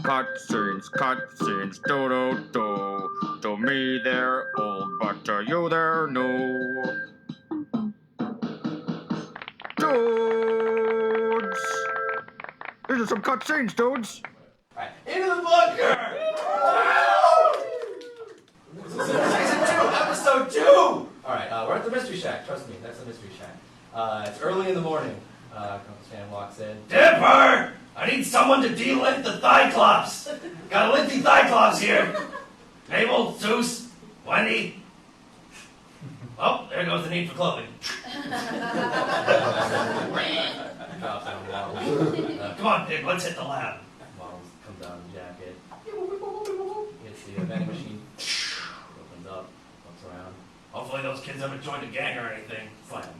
cutscenes, do-do-do. To me they're old, but to you they're new. Dudes! These are some cutscenes, dudes! Alright, into the bunker! This is season 2, episode 2! Alright, we're at the Mystery Shack, trust me, that's the Mystery Shack. It's early in the morning. Uncle Stan walks in. Dipper! I need someone to de-lint the Thyclops! Got a linty Thyclops here! Mabel, Zeus, Wendy. Oh, there goes the need for clothing. Come on, Dick, let's hit the lab. Models comes out in the jacket. Hits the vending machine. Opens up, looks around. Hopefully those kids haven't joined a gang or anything. Fine.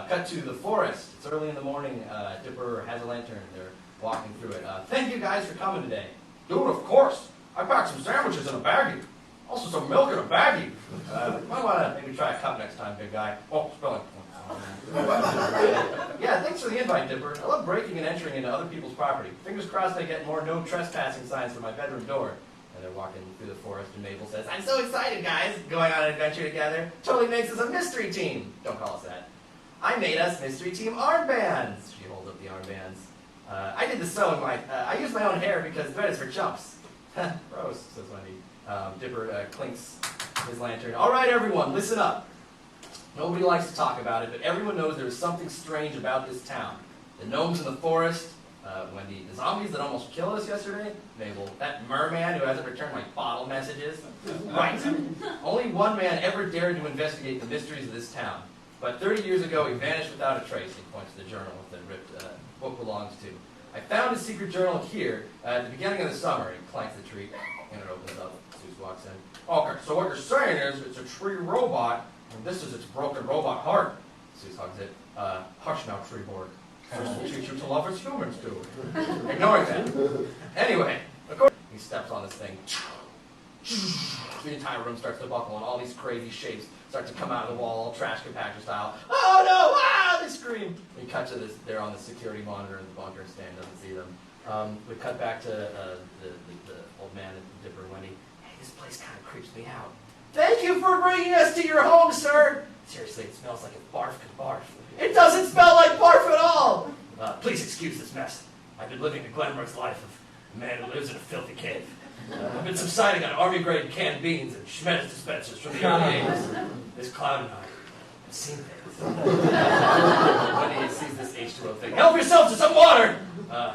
Cut to the forest. It's early in the morning. Dipper has a lantern. They're walking through it. Thank you guys for coming today. Dude, of course. I packed some sandwiches in a baggie. Also some milk in a baggie. You might want to maybe try a cup next time, big guy. Oh, spelling. Yeah, thanks for the invite, Dipper. I love breaking and entering into other people's property. Fingers crossed I get more no trespassing signs for my bedroom door. And they're walking through the forest, and Mabel says, I'm so excited, guys, going on an adventure together. Totally makes us a mystery team. Don't call us that. I made us mystery team armbands. She holds up the armbands. I did the sewing. I used my own hair because thread is for chumps. Gross, says Wendy. Dipper clinks his lantern. All right, everyone, listen up. Nobody likes to talk about it, but everyone knows there is something strange about this town. The gnomes in the forest, Wendy, the zombies that almost killed us yesterday, Mabel, that merman who hasn't returned my bottle messages. Right. Only one man ever dared to investigate the mysteries of this town. But 30 years ago, he vanished without a trace. He points to the journal that the ripped book belongs to. I found his secret journal here at the beginning of the summer. He clanks the tree, and it opens up. Zeus walks in. Okay, so what you're saying is it's a tree robot, and this is its broken robot heart. Zeus hugs it. Hush now, tree board. First we'll teach you to love as humans do. Ignoring that. Anyway, of course, he steps on this thing. The entire room starts to buckle, and all these crazy shapes start to come out of the wall, all trash compactor style. Oh no! Ah! They scream. We cut to this. They're on the security monitor in the bunker. Stan doesn't see them. We cut back to the old man and Dipper and Wendy. Hey, this place kind of creeps me out. Thank you for bringing us to your home, sir. Seriously, it smells like if barf could barf. It doesn't smell like barf at all. Please excuse this mess. I've been living the glamorous life of a man who lives in a filthy cave. I've been subsiding on army-grade canned beans and Schmetz dispensers from the early 80s. This cloud and I have seen things. When he sees this H2O thing, help yourself to some water!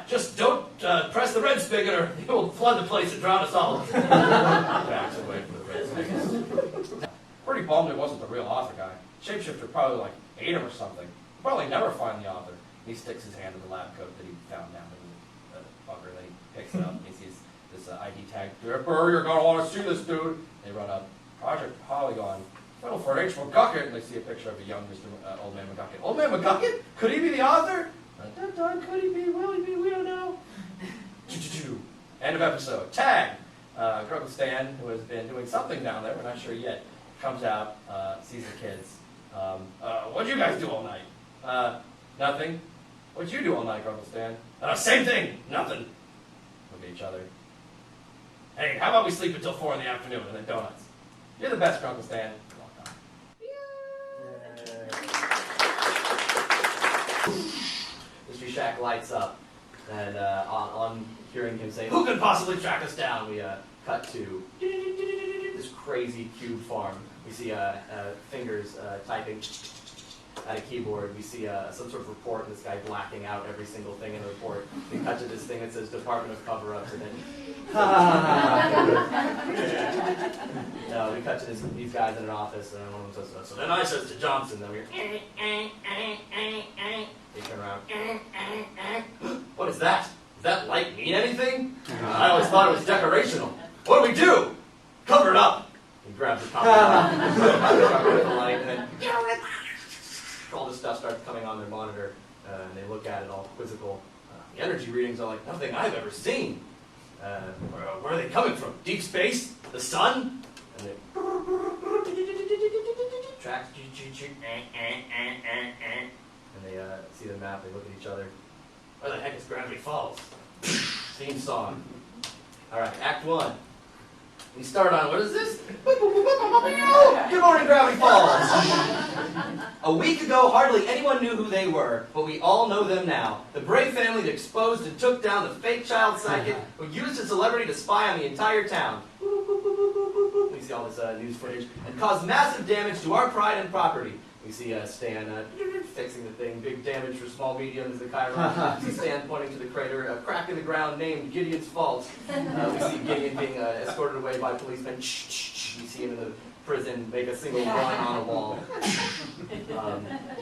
Just don't press the red spigot or it will flood the place and drown us all. Backs away from the red spigot. Pretty bummed it wasn't the real author guy. Shapeshifter probably like ate him or something. Probably never find the author. He sticks his hand in the lab coat that he found down in the bunker, and then he picks it up and he sees this ID tag. Dipper, you're going to want to see this, dude. They run up. Project Polygon. Well, for H. McGucket. And they see a picture of a young Old Man McGucket. Old Man McGucket? Could he be the author? At that time, could he be? Will he be? We don't know. End of episode. Tag. Uncle Stan, who has been doing something down there, we're not sure yet, comes out, sees the kids. What'd you guys do all night? Nothing. What'd you do all night, Uncle Stan? Same thing. Nothing. Look at each other. Hey, how about we sleep until 4 in the afternoon and then donuts? You're the best, Uncle Stan. Mystery Shack lights up, and on hearing him say, "Who could possibly track us down?" we cut to this crazy cube farm. We see fingers typing at a keyboard. We see some sort of report, this guy blacking out every single thing in the report. We cut to this thing that says Department of Cover-Ups, and then no, we cut to these guys in an office, and one of them says, so then I says to Johnson, then we're they turn around. What is that? Does that light mean anything? I always thought it was decorational. What do we do? Cover it up. He grabs the top of the light, and then all this stuff starts coming on their monitor, and they look at it all quizzical. The energy readings are like nothing I've ever seen. Where are they coming from? Deep space? The sun? And they tracks, and they see the map. They look at each other. Where the heck is Gravity Falls? Theme song. All right, Act 1. We start on, what is this? Good morning, Gravity Falls. A week ago, hardly anyone knew who they were, but we all know them now. The brave family that exposed and took down the fake child psychic who used a celebrity to spy on the entire town. We see all this news footage, and caused massive damage to our pride and property. We see Stan fixing the thing, big damage for small mediums, the Chiron. We see Stan pointing to the crater, a crack in the ground named Gideon's Fault. We see Gideon being escorted away by policemen. We see him in the prison make a single run on a wall.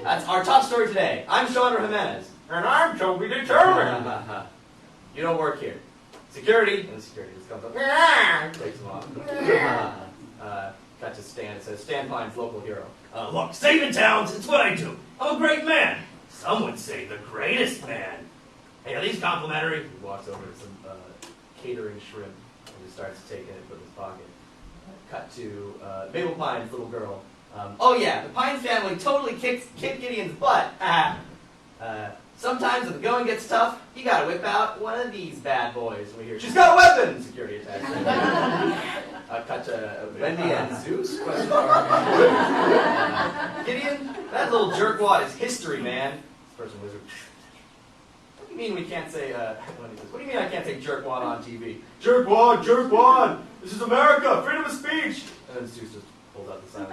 That's our top story today. I'm Chandra Jimenez. And I'm Toby Determined. You don't work here. Security, and the security just comes up, takes him off. Got to Stan. It says, Stan Pine's local hero. Look, saving towns, it's what I do. I'm a great man. Some would say the greatest man. Hey, are these complimentary? He walks over to some catering shrimp and just starts taking it from his pocket. Cut to Mabel Pine's little girl. Oh yeah, the Pine family totally kicked Gideon's butt. Sometimes when the going gets tough, you gotta whip out one of these bad boys. We hear, she's got a weapon! Security attack. Cut to Wendy and Zeus? Gideon, that little jerkwad is history, man. This person wizard. What do you mean we can't say, Wendy says, what do you mean I can't say jerkwad on TV? Jerkwad, jerkwad! This is America! Freedom of speech! And then Zeus just pulls out the sign.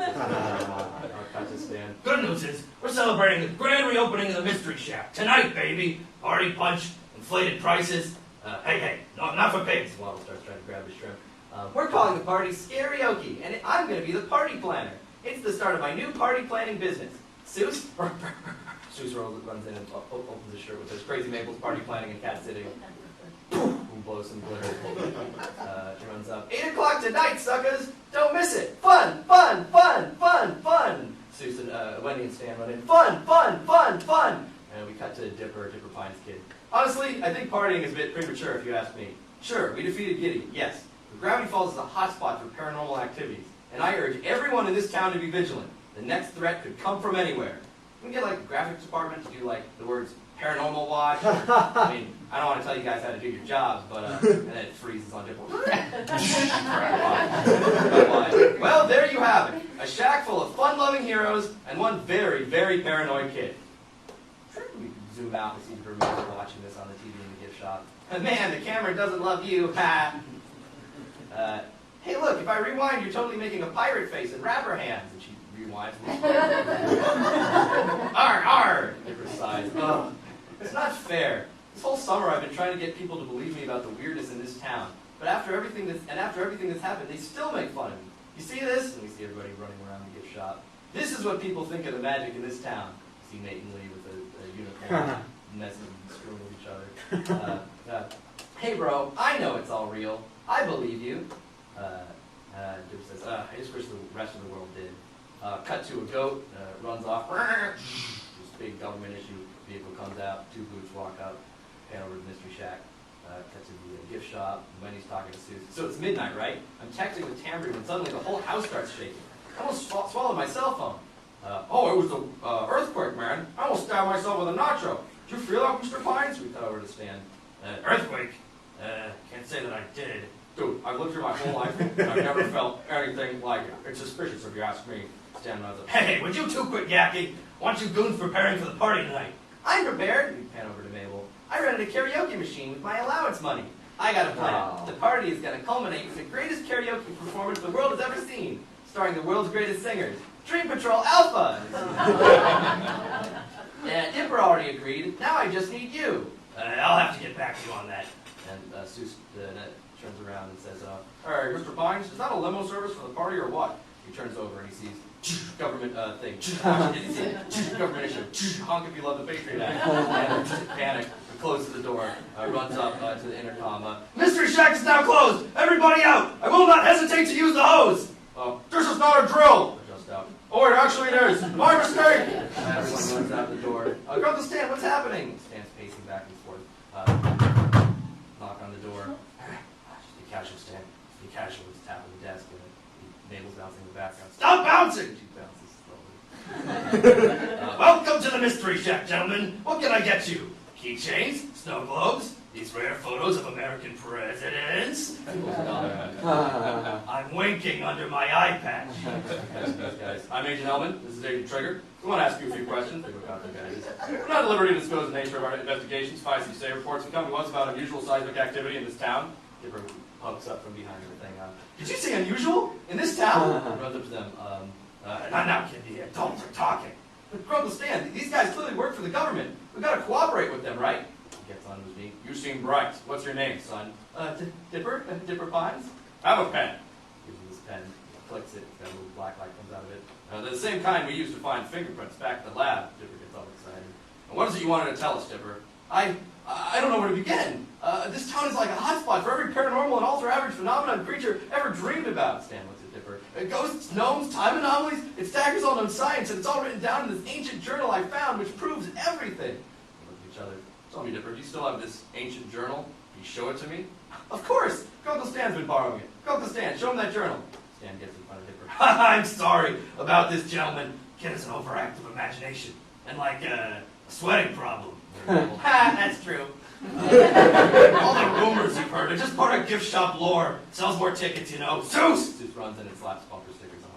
Cut to Stan. Good news is, we're celebrating the grand reopening of the Mystery Shack. Tonight, baby. Party punch, inflated prices. Hey, no, not for pigs. Waddle starts trying to grab his shrimp. We're calling the party Scarioke, and I'm going to be the party planner. It's the start of my new party planning business. Zeus? Zeus runs in and opens his shirt with those crazy Maples party planning and cat sitting. Boom, blows some glitter. She runs up. 8 o'clock tonight, suckers! Don't miss it! Fun, fun, fun, fun, fun! Zeus and Wendy and Stan run in. Fun, fun, fun, fun! And we cut to Dipper Pine's kid. Honestly, I think partying is a bit premature if you ask me. Sure, we defeated Gideon, yes. But Gravity Falls is a hotspot for paranormal activities, and I urge everyone in this town to be vigilant. The next threat could come from anywhere. Can we get like the graphics department to do like the words paranormal watch? I mean, I don't want to tell you guys how to do your jobs, but and then it freezes on Dipper. Well, there you have it. A shack full of fun-loving heroes and one very, very paranoid kid. We can zoom out and see the Bermudas watching this on the TV in the gift shop. Man, the camera doesn't love you. Hey, look, if I rewind, you're totally making a pirate face and rapper hands. And she rewinds. Arr, arr! Dipper sighs. Ugh. It's not fair. This whole summer I've been trying to get people to believe me about the weirdness in this town. But after everything that's happened, they still make fun of me. You see this? And we see everybody running around the gift shop. This is what people think of the magic in this town. You see Nate and Lee with a unicorn messing and screwing with each other. Hey, bro, I know it's all real. I believe you. Dip says, I just wish the rest of the world did. Cut to a goat, runs off. This big government issue vehicle comes out, 2 boots walk up, pan over to the Mystery Shack. Cut to the gift shop, Wendy's talking to Susan. So it's midnight, right? I'm texting with Tambourine when suddenly the whole house starts shaking. I almost swallowed my cell phone. Oh, it was an earthquake, man. I almost stabbed myself with a nacho. Did you feel that, Mr. Pines? We cut over to Stan. Earthquake? Can't say that I did. Dude, I've lived here my whole life, and I've never felt anything like it. It's suspicious if you ask me. Stan runs up. Hey, would you two quit yakking? Want you goons preparing for the party tonight? I'm prepared. We pan over to Mabel. I rented a karaoke machine with my allowance money. I got a plan. The party is going to culminate with the greatest karaoke performance the world has ever seen, starring the world's greatest singers, Dream Patrol Alpha. And Dipper already agreed. Now I just need you. I'll have to get back to you on that. And Seuss turns around and says, "Hey, Mr. Pines, is that a limo service for the party or what?" He turns over and he sees government thing. Did you see it? Government issue. Honk if you love the Patriot Act. And panic. Closes the door. Runs up to the intercom. Mystery Shack is now closed. Everybody out. I will not hesitate to use the hose. This is not a drill. Just out. Oh, it actually is. My mistake. Everyone runs out the door. Go to Stan. What's happening? Stan's pacing back and forth. Knock on the door. Just be casual, Stan. Just be casual. He's tapping the desk and Mabel's bouncing in the background. Stop bouncing! She bounces slowly. Welcome to the Mystery Shack, gentlemen. What can I get you? Keychains? Snow globes? these rare photos of American presidents. People's dollar. I'm winking under my eye patch. Guys, I'm Agent Hellman. This is Agent Trigger. We want to ask you a few questions. We're not at liberty to disclose the nature of our investigations. Say reports we come to us about unusual seismic activity in this town. Dipper pokes up from behind the thing. Did you say unusual? In this town? Runs up to them. Not now, kid. The adults are talking. But Grunkle Stan, these guys clearly work for the government. We've got to cooperate with them, right? He gets on his knee. You seem bright. What's your name, son? Dipper? Dipper Pines? Have a pen. Gives him this pen. He clicks it. Got a little black light comes out of it. They're the same kind we used to find fingerprints back at the lab. Dipper gets all excited. And what is it you wanted to tell us, Dipper? I don't know where to begin. This town is like a hotspot for every paranormal and ultra-average phenomenon creature ever dreamed about. Stan looks at Dipper. Ghosts, gnomes, time anomalies, it staggers all known science, and it's all written down in this ancient journal I found, which proves everything. They look at each other. Tell me, Dipper, do you still have this ancient journal? Can you show it to me? Of course! Uncle Stan's been borrowing it. Uncle Stan, show him that journal. Stan gets in front of Dipper. I'm sorry about this gentleman. Kid has an overactive imagination and like a sweating problem. Ha, that's true. All the rumors you've heard are just part of gift shop lore. Sells more tickets, you know. Zeus! Zeus runs in and slaps bumper stickers on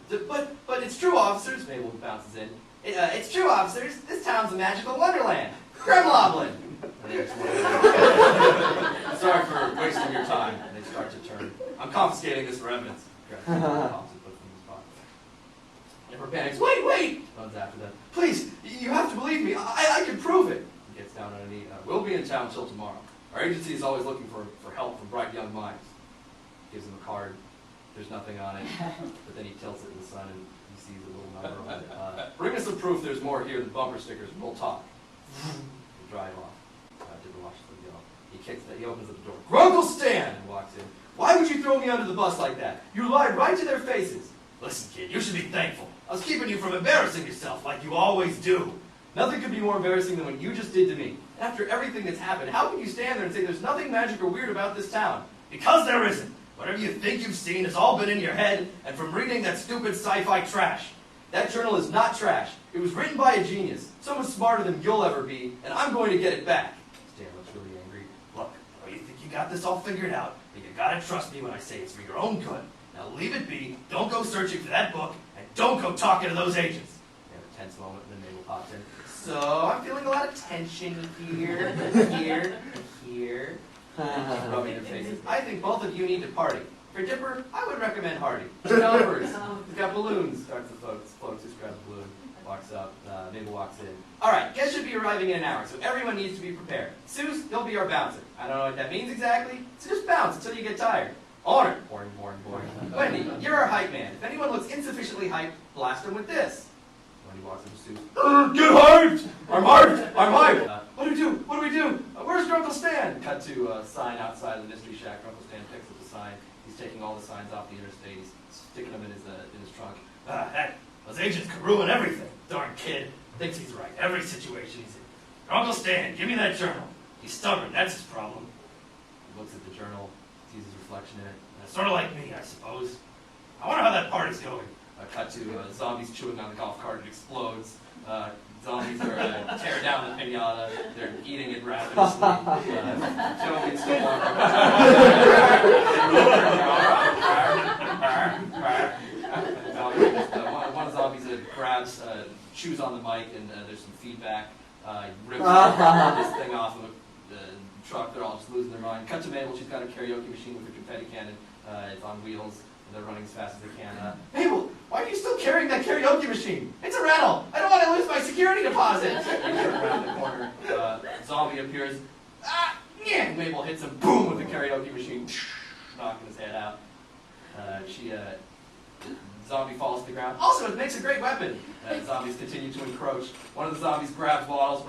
the but it's true, officers. Mabel bounces in. It's true, officers. This town's a magical wonderland. Gremloblin! Sorry for wasting your time. And they start to turn. I'm confiscating this for evidence. Never panics. Wait! Runs after them. Please, you have to believe me. I can prove it. He gets down on a knee. We'll be in town till tomorrow. Our agency is always looking for help from bright young minds. Gives him a card. There's nothing on it. But then he tilts it in the sun and he sees a little number on it. Bring us some proof there's more here than bumper stickers and we'll talk. They drive off. Dipper watches them go. He opens up the door. Grunkle Stan! And walks in. Why would you throw me under the bus like that? You lied right to their faces. Listen, kid, you should be thankful. I was keeping you from embarrassing yourself like you always do. Nothing could be more embarrassing than what you just did to me. After everything that's happened, how can you stand there and say there's nothing magic or weird about this town? Because there isn't. Whatever you think you've seen has all been in your head and from reading that stupid sci-fi trash. That journal is not trash. It was written by a genius. Someone smarter than you'll ever be, and I'm going to get it back. Stan looks really angry. Look, you think you got this all figured out, but you gotta trust me when I say it's for your own good. Now leave it be, don't go searching for that book, and don't go talking to those agents. They have a tense moment, and then Mabel pops in. So, I'm feeling a lot of tension here, here. Rubbing their faces. I think both of you need to party. For Dipper, I would recommend Hardy. Developers. We've got balloons. Starts the folks. Just grabs a balloon. Walks up. Mabel walks in. Alright, guests should be arriving in an hour, so everyone needs to be prepared. Zeus, he'll be our bouncer. I don't know what that means exactly, so just bounce until you get tired. Honor. Boring. Wendy, you're our hype man. If anyone looks insufficiently hyped, blast them with this. Wendy walks up to Zeus. Get hyped! I'm hyped! What do we do? Where's Grunkle Stan? Cut to a sign outside of the mystery shack. Grunkle Stan picks up the sign. He's taking all the signs off the interstate. He's sticking them in his trunk. Heck, those agents could ruin everything. Darn kid. Thinks he's right. Every situation he's in. Uncle Stan, give me that journal. He's stubborn. That's his problem. He looks at the journal, sees his reflection in it. Sort of like me, I suppose. I wonder how that party's going. Cut to zombies chewing on the golf cart. It explodes. Zombies are tear down the pinata. They're eating it ravenously. Joey still one of the zombies grabs, chews on the mic, and there's some feedback. Rips this thing off of the truck. They're all just losing their mind. Cut to Mabel. She's got a karaoke machine with a confetti cannon. It's on wheels. They're running as fast as they can. Mabel, why are you still carrying that karaoke machine? It's a rental. I don't want to lose my security deposit. You turn around the corner. Zombie appears. Yeah. Mabel hits him. Boom with the karaoke machine, knocking his head out. Zombie falls to the ground. Also, it makes a great weapon. Zombies continue to encroach. One of the zombies grabs Waddles.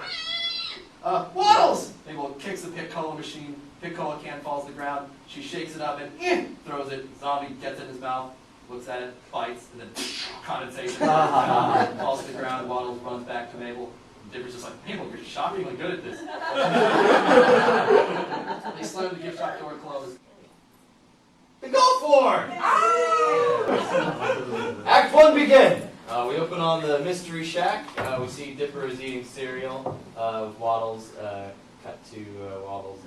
Waddles! Mabel kicks the Piccolo machine. Piccolo can falls to the ground. She shakes it up and throws it. Zombie gets it in his mouth, looks at it, bites, and then condensation falls to the ground. Waddles runs back to Mabel. Dipper's just like, Mabel, you're shockingly good at this. They slam the gift shop door closed. The golf floor! Act 1 begin. We open on the mystery shack. We see Dipper is eating cereal with Waddles. cut to Waddles.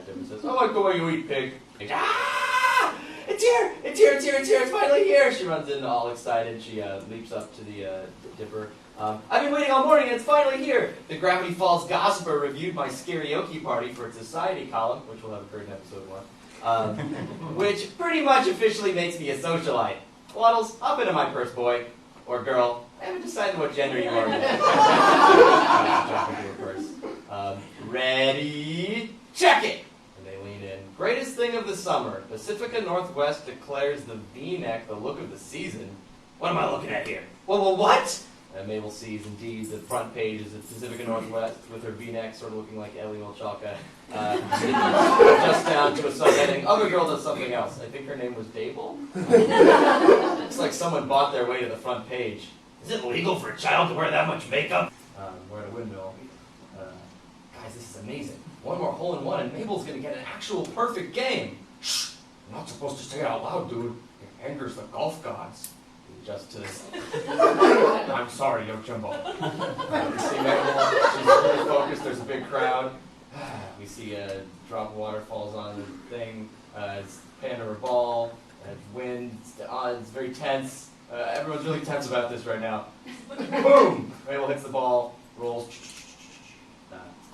Dipper says, "I like the way you eat, pig." Ah! It's here! It's here! It's here! It's here! It's finally here! She runs in all excited. She leaps up to the Dipper. I've been waiting all morning and it's finally here! The Gravity Falls Gossiper reviewed my karaoke party for its Society column, which will have occurred in episode 1, which pretty much officially makes me a socialite. Waddles, hop into my purse, boy. Or girl. I haven't decided what gender you are yet. Jump into her purse. Ready? Check it! And they lean in. Greatest thing of the summer. Pacifica Northwest declares the V-neck the look of the season. What am I looking at here? Well, what? Mabel sees indeed the front page is of Pacifica Northwest with her V-neck sort of looking like Ellie Olchalka. Just down to a subheading. Other girl does something else. I think her name was Dable. Looks like someone bought their way to the front page. Is it legal for a child to wear that much makeup? We're at a windmill. Guys, this is amazing. One more hole in one and Mabel's gonna get an actual perfect game. Shh! I'm not supposed to say it out loud, dude. It angers the golf gods. Just to this. I'm sorry, Yo Jumbo. We see Mabel, she's really focused, there's a big crowd. We see a drop of water falls on the thing, it's pan over ball, wind, it's very tense. Everyone's really tense about this right now. Boom! Mabel hits the ball, rolls.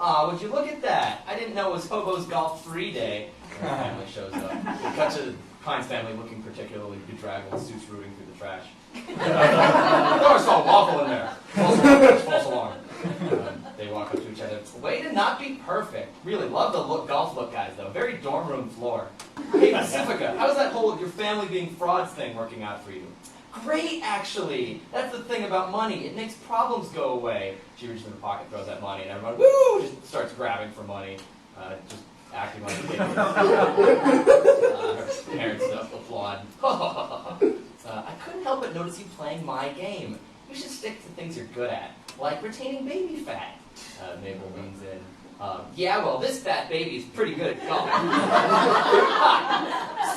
Would you look at that? I didn't know it was Hobo's Golf Free Day. And the family shows up. We cut to Pine's family looking particularly bedraggled, suits rooting through the trash. I saw a waffle in there. False alarm. They walk up to each other. Way to not be perfect. Really love the golf look, guys, though. Very dorm room floor. Hey, Pacifica, how's that whole your family being frauds thing working out for you? Great, actually. That's the thing about money. It makes problems go away. She reaches in her pocket, throws that money, and everyone, woo, just starts grabbing for money. Just acting like a kid. Her parents applaud. I couldn't help but notice you playing my game. You should stick to things you're good at, like retaining baby fat. Mabel leans in. Yeah, well, this fat baby's pretty good at golf.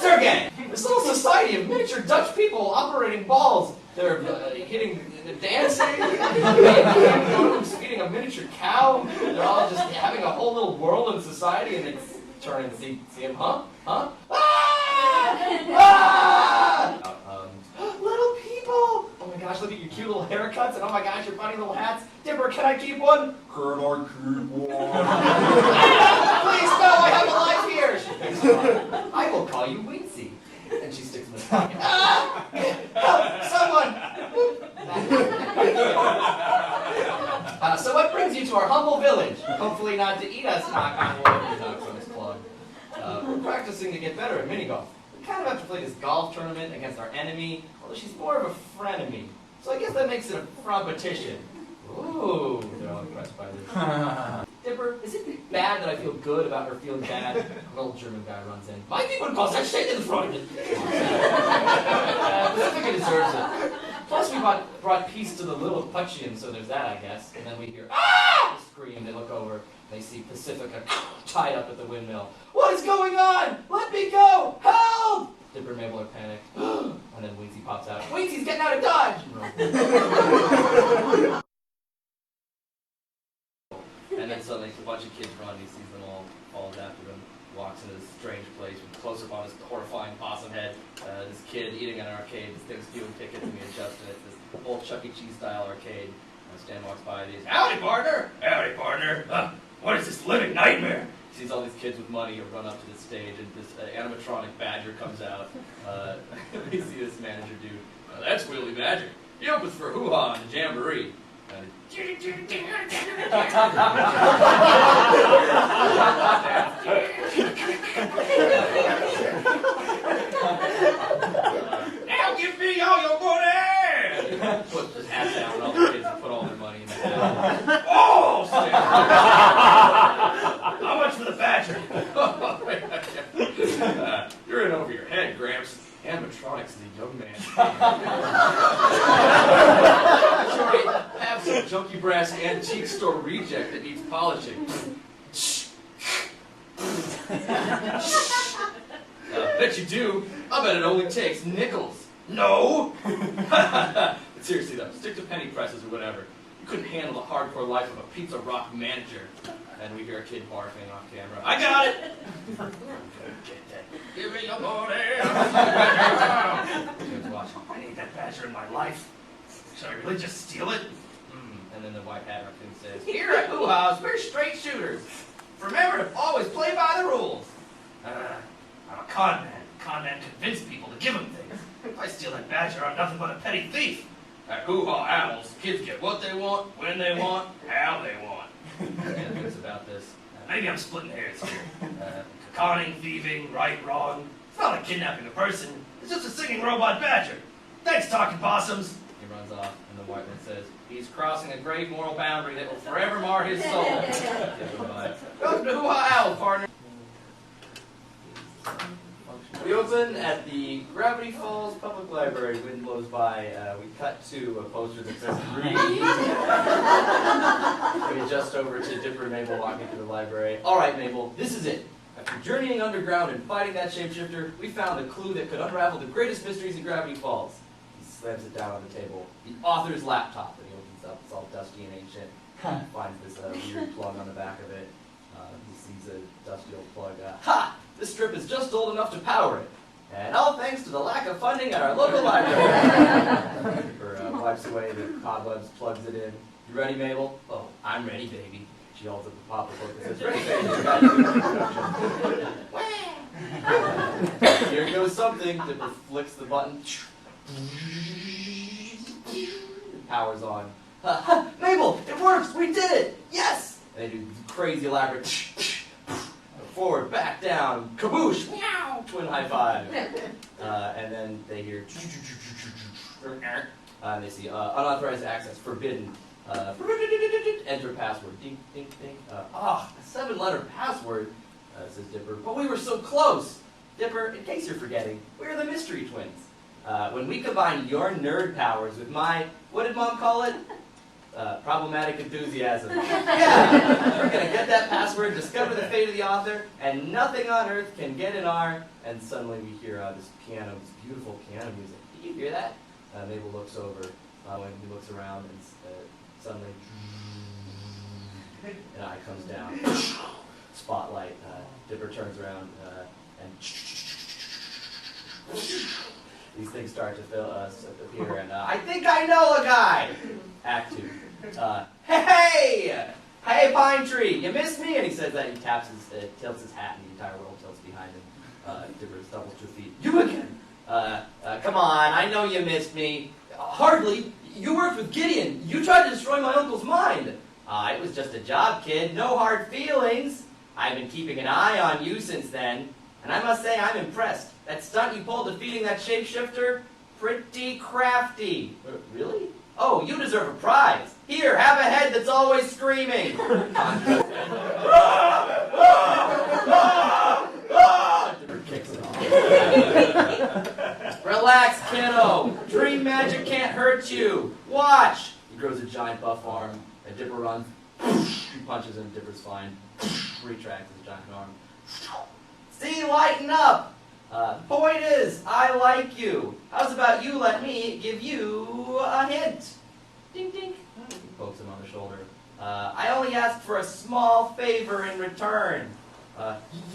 Sergey! This little society of miniature Dutch people operating balls. They're dancing, feeding a miniature cow. They're all just having a whole little world in society, and they turn and see him, huh? Ah! Ah! Little people! Oh my gosh, look at your cute little haircuts, and oh my gosh, your funny little hats. Dipper, can I keep one? Can I keep one? Please, no, I have a life here! She picks one up. I will call you Wincy. And she sticks him in the pocket. Ah! Help! Someone! So what brings you to our humble village? Hopefully not to eat us, knock on wood. He knocks on his plug. We're practicing to get better at mini-golf. We kind of have to play this golf tournament against our enemy, although she's more of a frenemy. So I guess that makes it a competition. Ooh, they're all impressed by this. Dipper, is it bad that I feel good about her feeling bad? An old German guy runs in. My people call that shit in the front of it. Pacifica deserves it. Plus we brought peace to the little Putchian, so there's that, I guess. And then we hear, ah! Scream, they look over, they see Pacifica tied up at the windmill. What is going on? Let me go! Help! Dipper and Mabel are panicked. And then Weezy pops out. Weezy's getting out of Dodge! And then suddenly a bunch of kids run, he sees them all, follows after them, walks into this strange place with close up on his horrifying possum head. This kid eating at an arcade, this thing was stealing tickets and we adjusted it. This old Chuck E. Cheese style arcade. Stan walks by and he's, howdy partner! Howdy, partner. What is this living nightmare? Sees all these kids with money who run up to the stage and this animatronic badger comes out. We see this manager dude. That's Willie Badger. He opens for Hoo-Ha and the Jamboree. Now give me all your money! Put his hat down and all the kids put all their money in the hat. Oh, how much for the badger? You're in over your head, Gramps. Animatronics is a young man. Sorry, I have some junky brass antique store reject that needs polishing. Bet you do. I bet it only takes nickels. No! But seriously though, stick to penny presses or whatever. You couldn't handle the hardcore life of a Pizza Rock manager. And we hear a kid barfing off camera. I got it! Give me your money! Kid's watching. I need that badger in my life. Should I really just steal it? And then the white hat raccoon says, here at Boo House, we're straight shooters. Remember to always play by the rules. I'm a con man. Con man convinced people to give him things. If I steal that badger, I'm nothing but a petty thief. At Hoo-Ha Owls, kids get what they want, when they want, how they want. And thinks about this. Maybe I'm splitting hairs here. Conning, thieving, right, wrong. It's not like kidnapping a person. It's just a singing robot badger. Thanks, talking possums. He runs off, and the white one says, he's crossing a great moral boundary that will forever mar his soul. Welcome to Hoo-Ha Owls, partner. We open at the Gravity Falls Public Library. Wind blows by. We cut to a poster that says read. We adjust over to Dipper and Mabel walking through the library. All right, Mabel, this is it. After journeying underground and fighting that shapeshifter, we found a clue that could unravel the greatest mysteries in Gravity Falls. He slams it down on the table. The author's laptop that he opens up. It's all dusty and ancient. He finds this weird plug on the back of it. He sees a dusty old plug. Ha! This strip is just old enough to power it. And all thanks to the lack of funding at our local library. Dipper wipes away the cobwebs, plugs it in. You ready, Mabel? Oh, I'm ready, baby. She holds up the pop-up book and says, ready, baby. You gotta do introduction. Here goes something. Dipper flicks the button. It powers on. Mabel, it works! We did it! Yes! And they do crazy elaborate forward, back down, kaboosh, meow, twin high five. And then they hear and they see unauthorized access, forbidden. Enter password. Ding, ding, ding. A 7-letter password, says Dipper. But we were so close. Dipper, in case you're forgetting, we're the Mystery Twins. When we combine your nerd powers with my, what did Mom call it? Problematic enthusiasm. Yeah! We're gonna get that password, discover the fate of the author, and nothing on earth can get in our... And suddenly we hear this piano, this beautiful piano music. Did you hear that? Mabel looks over. When he looks around, and suddenly... An eye comes down. Spotlight. Dipper turns around, and... These things start to appear, and I think I know a guy! Act 2. Hey! Hey, Pine Tree! You missed me? And he says that, he tilts his hat, and the entire world tilts behind him. Dipper doubles 2 feet. You again! Come on, I know you missed me. Hardly. You worked with Gideon. You tried to destroy my uncle's mind. It was just a job, kid. No hard feelings. I've been keeping an eye on you since then, and I must say I'm impressed. That stunt you pulled defeating that shapeshifter? Pretty crafty. Really? Oh, you deserve a prize. Here, have a head that's always screaming. Dipper kicks it off. Relax, kiddo. Dream magic can't hurt you. Watch. He grows a giant buff arm, and Dipper runs. He punches him. Dipper's fine. Retracts his giant arm. See, lighten up. Point is, I like you. How's about you let me give you a hint? Ding, ding. He pokes him on the shoulder. I only asked for a small favor in return.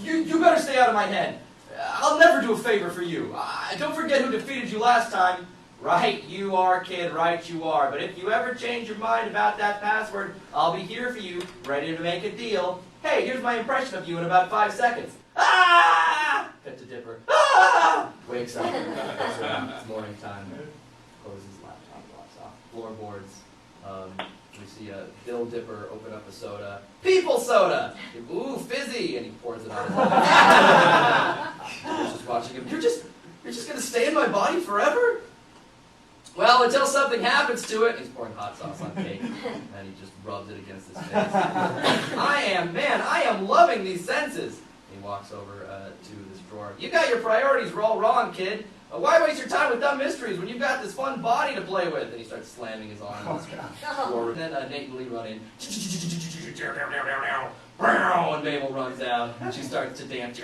You better stay out of my head. I'll never do a favor for you. Don't forget who defeated you last time. Right you are, kid, right you are. But if you ever change your mind about that password, I'll be here for you, ready to make a deal. Hey, here's my impression of you in about 5 seconds. Ah! Cut to Dipper. Ah! Wakes up. It's morning time. Closes his laptop, walks off. Floorboards. We see Bill Dipper open up a soda. People soda! Ooh, fizzy! And he pours it on his Dipper's just watching him. You're just gonna stay in my body forever? Well, until something happens to it. He's pouring hot sauce on cake, and he just rubs it against his face. I am loving these senses. He walks over to this drawer. You got your priorities all wrong, kid. Why waste your time with dumb mysteries when you've got this fun body to play with? And he starts slamming his arm on the drawer. And then Nate and Lee run in. And Mabel runs out. And she starts to dance.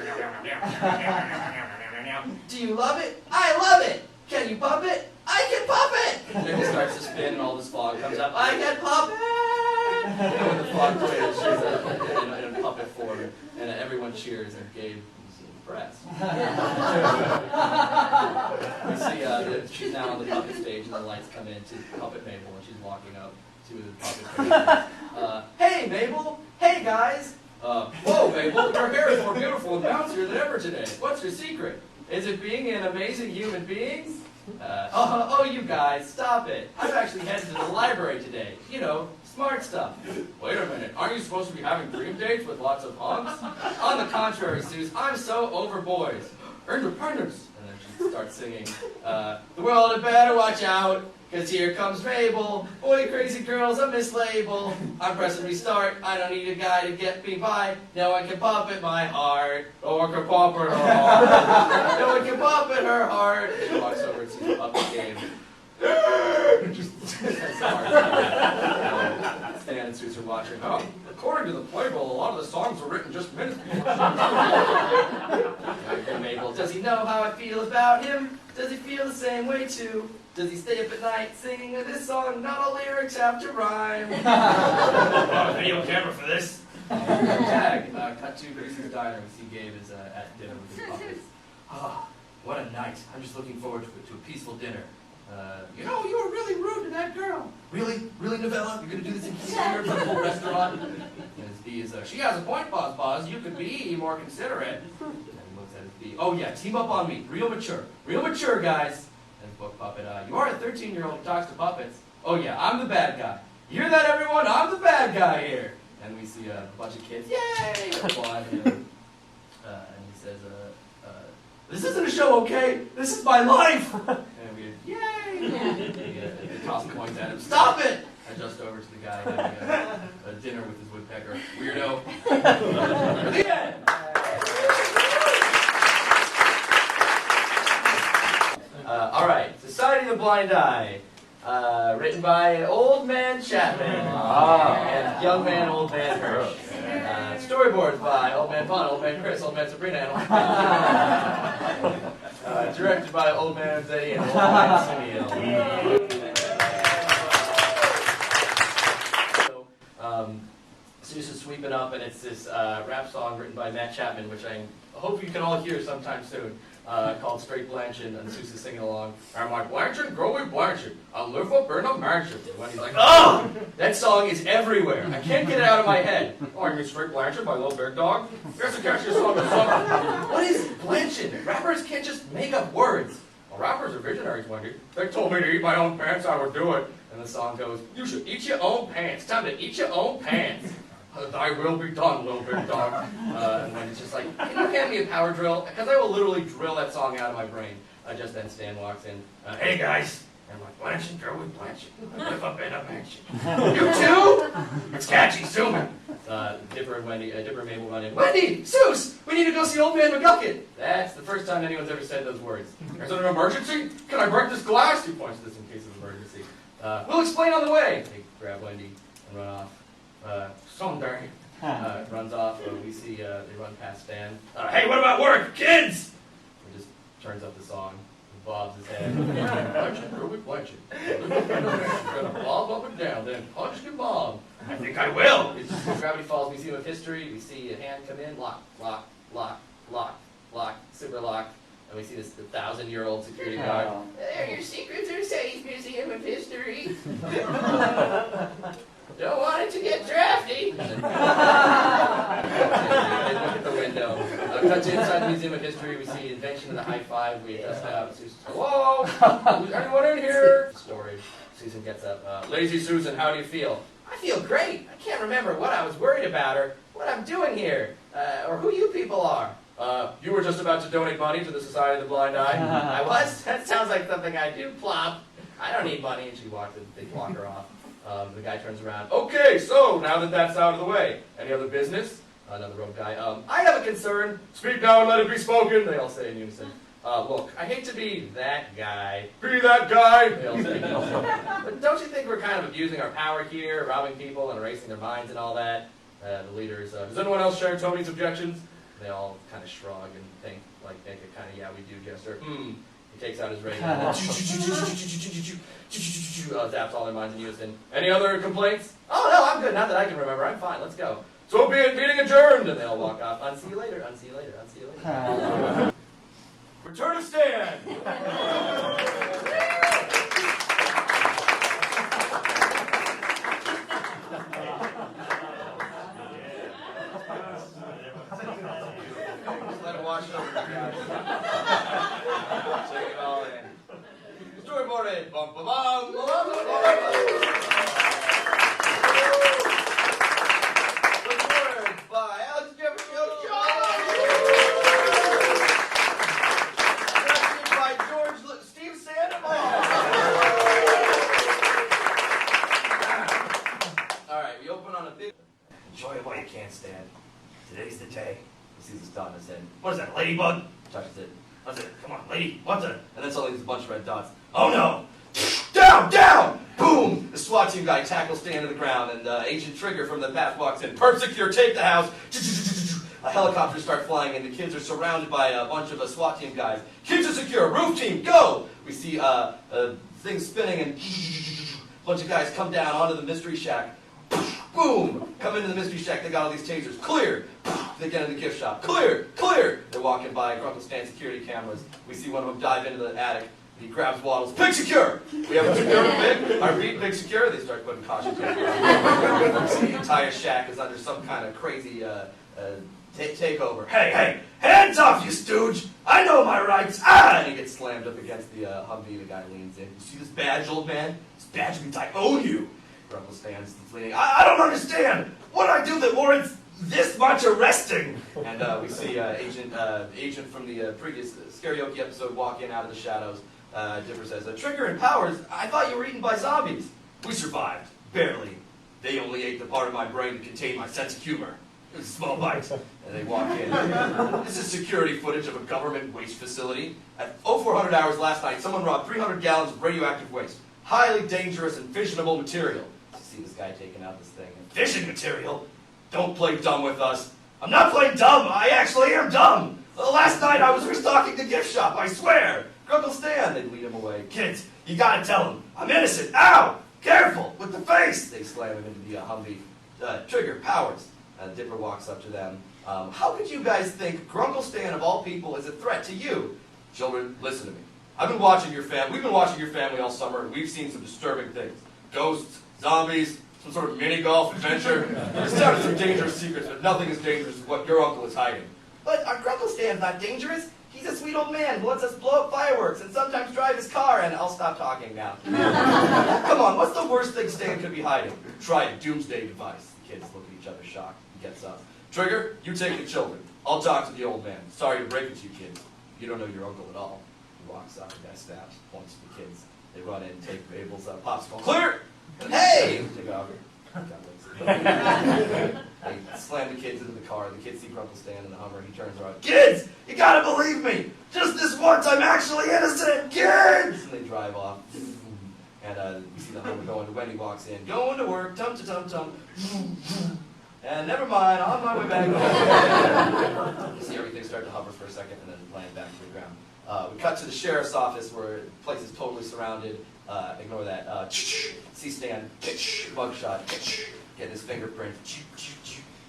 Do you love it? I love it. Can you pump it? I can puppet! And he starts to spin and all this fog comes up. I can puppet! And when the fog clears, she's in a puppet form, and everyone cheers, and Gabe is impressed. We see that she's now on the puppet stage, and the lights come in to Puppet Mabel, and she's walking up to the puppet characters. Hey, Mabel! Hey, guys! Whoa, Mabel, your hair is more beautiful and bouncier than ever today. What's your secret? Is it being an amazing human being? Oh, you guys, stop it. I'm actually headed to the library today. You know, smart stuff. Wait a minute, aren't you supposed to be having dream dates with lots of hunks? On the contrary, Suze, I'm so over boys. Independence. And then she starts singing, the world had better watch out, 'cause here comes Mabel. Boy, crazy girls, I mislabel. I'm pressing restart, I don't need a guy to get me by. No one can puppet my heart. No one can puppet her heart. No one can puppet her heart. She walks over and sees the puppet game. Stan and Suze are watching. Oh, according to the playbill, a lot of the songs were written just minutes before. Mabel, does he know how I feel about him? Does he feel the same way too? Does he stay up at night singing this song? Not all lyrics have to rhyme. A video camera for this. Tag. Cut to Grace's diner. We see Gabe is at dinner with his puppets. Ah, what a night. I'm just looking forward to a peaceful dinner. You know, you were really rude to that girl. Really? Really, Novella? You're going to do this in here for the whole restaurant? And his B is, she has a point, Boz. You could be more considerate. And he looks at his B. Oh, yeah, team up on me. Real mature. Real mature, guys. And his book puppet, you are a 13-year-old who talks to puppets. Oh, yeah, I'm the bad guy. You hear that, everyone? I'm the bad guy here. And we see a bunch of kids, yay! Applaud him. And he says, this isn't a show, okay? This is my life! And we yay! And toss coins at him. Stop it! I just over to the guy having a dinner with his woodpecker. Weirdo. The end! All right, Society of the Blind Eye. Written by Old Man Chapman and Young Man Old Man Hirsch. Storyboards by Old Man Fun, Old Man Chris, Old Man Sabrina, and Old Man directed by Old Man Zeddy and Old Man Sunil. Suze is sweeping up, and it's this rap song written by Matt Chapman, which I hope you can all hear sometime soon. Called Straight Blanchard, and Suze is singing along. I'm like, Blanchard, Growy Blanchard, I live up in a mansion. And when he's like, oh! That song is everywhere. I can't get it out of my head. Oh, I mean Straight Blanchard by Little Big Dog? Here's the catchiest song of summer. What is Blanchard? Rappers can't just make up words. Well, rappers are visionaries, Wendy. They told me to eat my own pants, I would do it. And the song goes, you should eat your own pants. Time to eat your own pants. Thy will be done, Little Big Dog. And Wendy's just like, can you hand me a power drill? Because I will literally drill that song out of my brain. Just then Stan walks in. Hey guys. And I'm like, Blanchard, Growy Blanchard. I live up in a mansion. You too? It's catchy, zooming. Dipper and Wendy, Dipper and Mabel run in. Wendy! Suze! We need to go see Old Man McGucket! That's the first time anyone's ever said those words. Is it an emergency? Can I break this glass? He points to this in case of emergency. We'll explain on the way. They grab Wendy and run off. Someday. Runs off. We see they run past Stan. Hey, what about work? Kids! He just turns up the song. Bobs his head. Blanchard, Growy Blanchard. You're gonna bob up and down, then punch and bob. I think I will. It's Gravity Falls Museum of History. We see a hand come in. Lock, lock, lock, lock, lock, super lock. And we see this 1,000-year-old security guard. Your secrets are safe, Museum of History. Don't want it to get drafty. They look at the window. Cut to inside the Museum of History. We see invention of the high five. We adjust out. Susan, hello? Who's anyone in here? Storage. Susan gets up. Lazy Susan, how do you feel? I feel great. I can't remember what I was worried about or what I'm doing here, or who you people are. You were just about to donate money to the Society of the Blind Eye. I was? That sounds like something I do. Plop. I don't need money. And she walks in. They walk her off. The guy turns around. Okay, so now that that's out of the way, any other business? Another rogue guy. I have a concern. Speak now and let it be spoken. They all say in unison. Look, I hate to be that guy. Be that guy. They all say in unison. But don't you think we're kind of abusing our power here, robbing people and erasing their minds and all that? The leaders. Does anyone else share Tony's objections? They all kind of shrug and think, like, they could kind of, yeah, we do, Jester. He takes out his radio. Zaps all their minds in unison. Any other complaints? Oh, no, I'm good. Not that I can remember. I'm fine. Let's go. So be it, meeting adjourned. And they all walk off. On see you later. On see you later. On see you later. Return to stand. Just let it wash over you guys. Take it all in. Storyboarded. Bum, ba, bum, ba, bum, ba, bum. Recorded by Alex Jefferson Ochoa. Directed by Steve Sandoval. All right, we open on a big. Enjoy it while you can't stand. Today's the day. He sees this dot in his head. What is that, ladybug? Touches it. What's it? Come on, lady. What's it? And then suddenly there's a bunch of red dots. Oh no! Down! Down! Boom! The SWAT team guy tackles Stan to the ground, and Agent Trigger from the path walks in. Perp secure, take the house. A helicopter start flying, and the kids are surrounded by a bunch of SWAT team guys. Kids are secure. Roof team, go! We see things spinning, and a bunch of guys come down onto the mystery shack. Boom! Come into the mystery shack. They got all these tasers. Clear! They get in the gift shop. Clear! Clear! They're walking by Grunkle Stan security cameras. We see one of them dive into the attic. He grabs Waddles. Big secure! We have a secure big. I read big secure. They start putting caution tape around. We see the entire shack is under some kind of crazy takeover. Hey! Hands off, you stooge! I know my rights! Ah! And he gets slammed up against the Humvee. The guy leans in. You see this badge, old man? This badge means I own you. Grunkle Stan's leaning. I don't understand! What did I do that warrants this much arresting? And we see agent from the previous karaoke episode walk in out of the shadows. Dipper says, Trigger and Powers, I thought you were eaten by zombies. We survived. Barely. They only ate the part of my brain that contained my sense of humor. It was a small bite. And they walk in. This is security footage of a government waste facility. At 0400 hours last night, someone robbed 300 gallons of radioactive waste. Highly dangerous and fissionable material. You see this guy taking out this thing. Fishing material? Don't play dumb with us. I'm not playing dumb. I actually am dumb. Last night I was restocking the gift shop, I swear. Grunkle Stan, they'd lead him away. Kids, you gotta tell him. I'm innocent. Ow! Careful! With the face! They slam him into the Humvee. Trigger, Powers. Dipper walks up to them. How could you guys think Grunkle Stan, of all people, is a threat to you? Children, listen to me. We've been watching your family all summer, and we've seen some disturbing things. Ghosts, zombies, some sort of mini-golf adventure. There's sounded some dangerous secrets, but nothing as dangerous as what your uncle is hiding. But our Grunkle Stan's not dangerous. He's a sweet old man who lets us blow up fireworks and sometimes drive his car, and I'll stop talking now. Come on, what's the worst thing Stan could be hiding? Try a doomsday device. The kids look at each other shocked. He gets up. Trigger, you take the children. I'll talk to the old man. Sorry to break it to you kids. You don't know your uncle at all. He walks up, the guy snaps, points to the kids. They run in, take Abel's popsicle. Clear! Hey! Take it off. They slam the kids into the car. The kids see Grunkle Stan in the Hummer. He turns around. Kids! You gotta believe me! Just this once, I'm actually innocent! Kids! And they drive off. And we see the Hummer going to Wendy walks in. Going to work, tum-ta-tum-tum. And never mind, on my way back home. You see everything start to hover for a second and then land back to the ground. We cut to the sheriff's office where the place is totally surrounded. Ignore that. See Stan, mugshot, getting his fingerprint.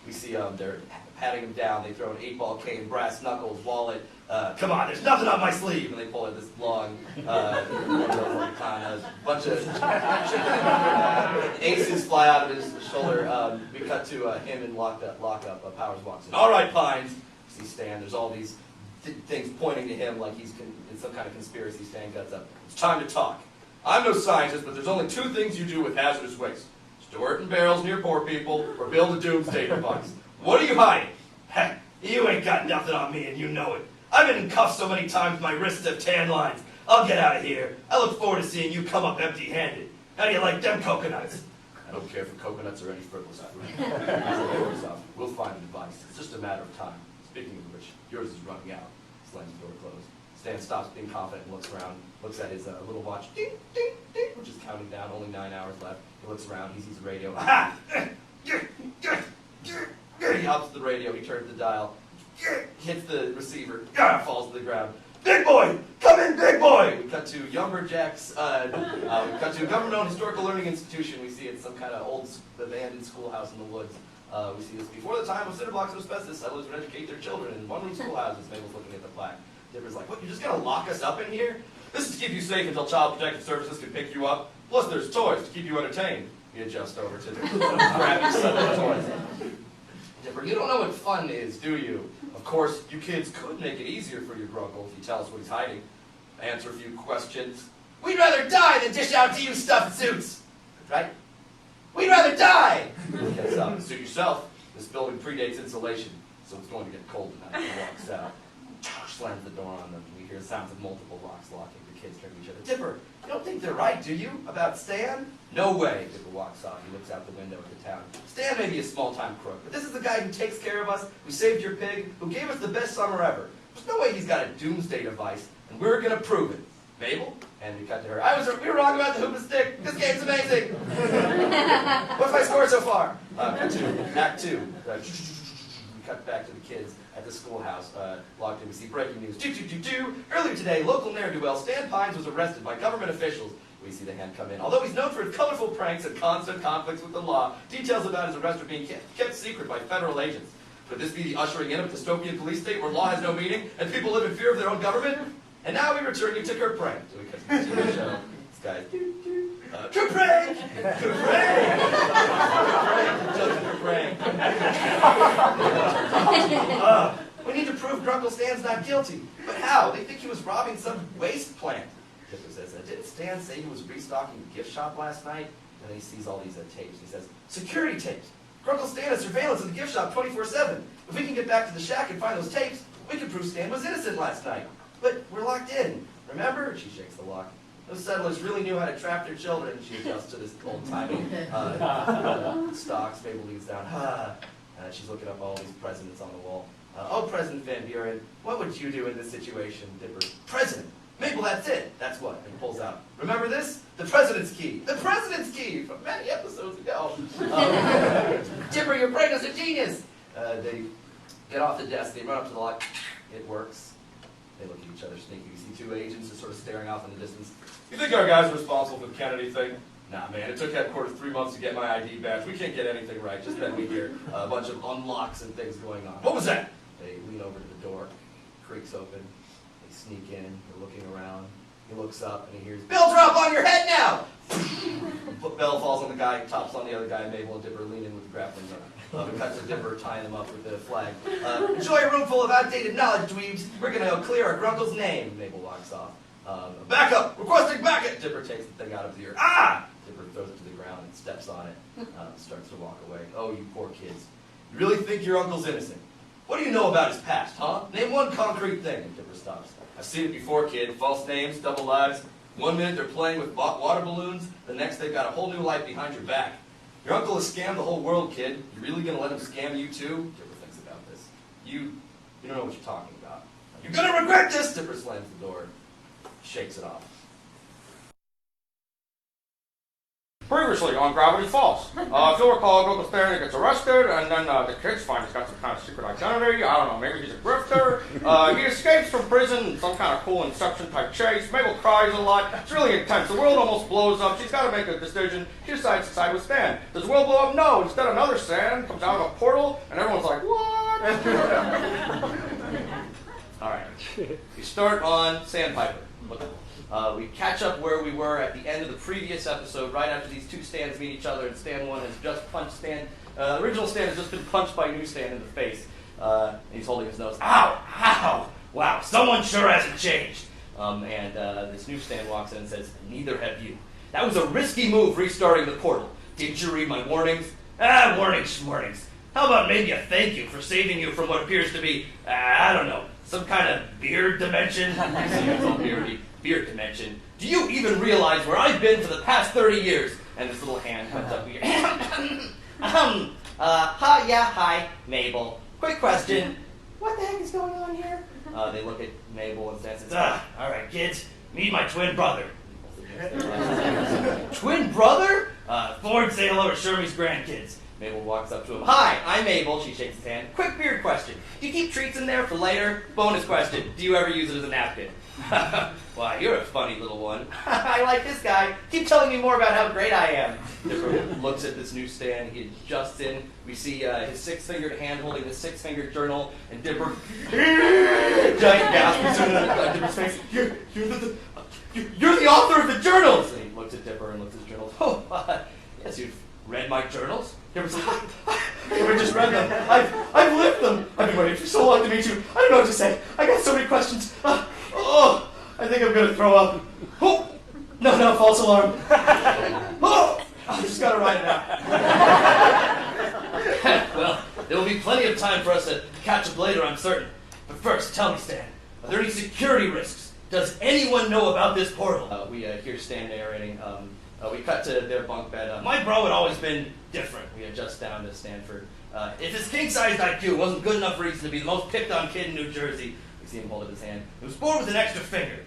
We see they're patting him down. They throw an 8-ball cane, brass knuckles, wallet. Come on, there's nothing up my sleeve. And they pull out this long, bunch of aces fly out of his shoulder. We cut to him in lockup. Powers walks in. All right, Pines. See Stan. There's all these things pointing to him like he's in some kind of conspiracy. Stan gets up. It's time to talk. I'm no scientist, but there's only 2 things you do with hazardous waste. Store it in barrels near poor people, or build a doomsday device. What are you hiding? Heck, you ain't got nothing on me, and you know it. I've been in cuffs so many times my wrists have tan lines. I'll get out of here. I look forward to seeing you come up empty-handed. How do you like them coconuts? I don't care for coconuts or any frivolous fruit. We'll find a device. It's just a matter of time. Speaking of which, yours is running out. Slams the door closed. Stan stops being confident and looks around, looks at his little watch, ding, ding, ding, which is counting down, only 9 hours left. He looks around, he sees the radio. Aha! He hops to the radio, he turns the dial, hits the receiver, falls to the ground. Big boy! Come in, big boy! We cut to Lumberjacks. We cut to a government-owned historical learning institution. We see it's some kind of old abandoned schoolhouse in the woods. We see this before the time of cinder blocks and asbestos. Settlers would educate their children in one-room schoolhouses. Mabel's looking at the plaque. Dipper's like, what, you're just gonna lock us up in here? This is to keep you safe until Child Protective Services can pick you up. Plus there's toys to keep you entertained. You adjust over to the crappy set of toys. Dipper, you don't know what fun is, do you? Of course, you kids could make it easier for your grunkle if you tell us what he's hiding. Answer a few questions. We'd rather die than dish out to you stuffed suits! Right? We'd rather die! Gets suit yourself. This building predates insulation, so it's going to get cold tonight. He walks out. Slams the door on them. We hear the sounds of multiple locks locking. The kids turn to each other. Dipper, you don't think they're right, do you? About Stan? No way. Dipper walks off. He looks out the window at the town. Stan may be a small-time crook, but this is the guy who takes care of us, who saved your pig, who gave us the best summer ever. There's no way he's got a doomsday device, and we're gonna prove it. Mabel? And we cut to her. We were wrong about the hoop and stick. This game's amazing. What's my score so far? Cut to Act 2. We cut back to the kids at the schoolhouse. Logged in, we see breaking news. Earlier today, local ne'er-do-well Stan Pines was arrested by government officials. We see the hand come in. Although he's known for his colorful pranks and constant conflicts with the law, details about his arrest are being kept secret by federal agents. Could this be the ushering in of a dystopian police state where law has no meaning and people live in fear of their own government? And now we return you to Kurt Prank. So we cut to the TV show. This guy, Kurt Prank! Kurt Prank! Kurt Prank! We need to prove Grunkle Stan's not guilty. But how? They think he was robbing some waste plant. Dipper says, didn't Stan say he was restocking the gift shop last night? And then he sees all these tapes. He says, security tapes. Grunkle Stan has surveillance in the gift shop 24/7. If we can get back to the shack and find those tapes, we can prove Stan was innocent last night. But we're locked in. Remember? She shakes the lock. Those settlers really knew how to trap their children. She adjusts to this old-timey stocks. Mabel leans down. She's looking up all these presidents on the wall. Oh, President Van Buren, what would you do in this situation? Dipper, President. Mabel, that's it. That's what? And he pulls out. Remember this? The President's Key. The President's Key from many episodes ago. Dipper, your brain is a genius. They get off the desk. They run up to the lock. It works. They look at each other sneaky. You see two agents just sort of staring off in the distance. You think our guys are responsible for the Kennedy thing? Nah, man, it took headquarters 3 months to get my ID badge. We can't get anything right. Just then we hear a bunch of unlocks and things going on. What was that? They lean over to the door. Creaks open. They sneak in. They're looking around. He looks up and he hears, "Bell drop on your head now!" Bell falls on the guy, tops on the other guy. Mabel and Dipper lean in with the grappling gun. We cut to Dipper tying them up with the flag. Enjoy a room full of outdated knowledge, dweebs. We're going to clear our grunkle's name. Mabel walks off. Back up! Requesting backup! Dipper takes the thing out of his ear. Ah! Dipper throws it to the ground and steps on it. Starts to walk away. Oh, you poor kids. You really think your uncle's innocent? What do you know about his past, huh? Name one concrete thing. Dipper stops. I've seen it before, kid. False names, double lives. 1 minute they're playing with water balloons. The next they've got a whole new life behind your back. Your uncle has scammed the whole world, kid. You really gonna let him scam you too? Dipper thinks about this. You don't know what you're talking about. You're gonna regret this! Dipper slams the door. Shakes it off. Previously on Gravity Falls, if you'll recall, Grunkle Stan gets arrested, and then the kids find he's got some kind of secret identity. I don't know, maybe he's a grifter. He escapes from prison in some kind of cool Inception-type chase. Mabel cries a lot. It's really intense. The world almost blows up. She's got to make a decision. She decides to side with Stan. Does the world blow up? No. Instead, another Stan comes out of a portal, and everyone's like, what? All right. We start on Sandpiper. We catch up where we were at the end of the previous episode, right after these two Stans meet each other, and Stan 1 has just punched Stan. The original Stan has just been punched by new Stan in the face. And he's holding his nose. Ow! Ow! Wow, someone sure hasn't changed. This new Stan walks in and says, neither have you. That was a risky move restarting the portal. Didn't you read my warnings? Warnings. How about maybe a thank you for saving you from what appears to be, I don't know, some kind of beard dimension? Beard dimension. Do you even realize where I've been for the past 30 years? And this little hand comes up here. Hi, Mabel. Quick question. What the heck is going on here? They look at Mabel and Stan says, all right, kids, meet my twin brother. Twin brother? Ford, say hello to Shermie's grandkids. Mabel walks up to him. Hi, I'm Mabel. She shakes his hand. Quick beard question. Do you keep treats in there for later? Bonus question. Do you ever use it as a napkin? Why, you're a funny little one. I like this guy. Keep telling me more about how great I am. Dipper looks at this new stand he adjusts in. We see his six-fingered hand holding the six-fingered journal, and Dipper, giant gasp in Dipper's face. You're the author of the journals! And he looks at Dipper and looks at his journals. Oh, yes, you've read my journals? Dipper's like, I haven't just read them. I've lived them. I've been waiting for so long to meet you. I don't know what to say. I got so many questions. I think I'm gonna throw up. Oh, no, false alarm. Oh, I just gotta write it out. Well, there will be plenty of time for us to catch up later, I'm certain. But first, tell me, Stan, are there any security risks? Does anyone know about this portal? We hear Stan narrating. We cut to their bunk bed. My bro had always been different. We adjust down to Stanford. If his king-sized IQ wasn't good enough reason to be the most picked-on kid in New Jersey, we see him hold up his hand. He was born with an extra finger.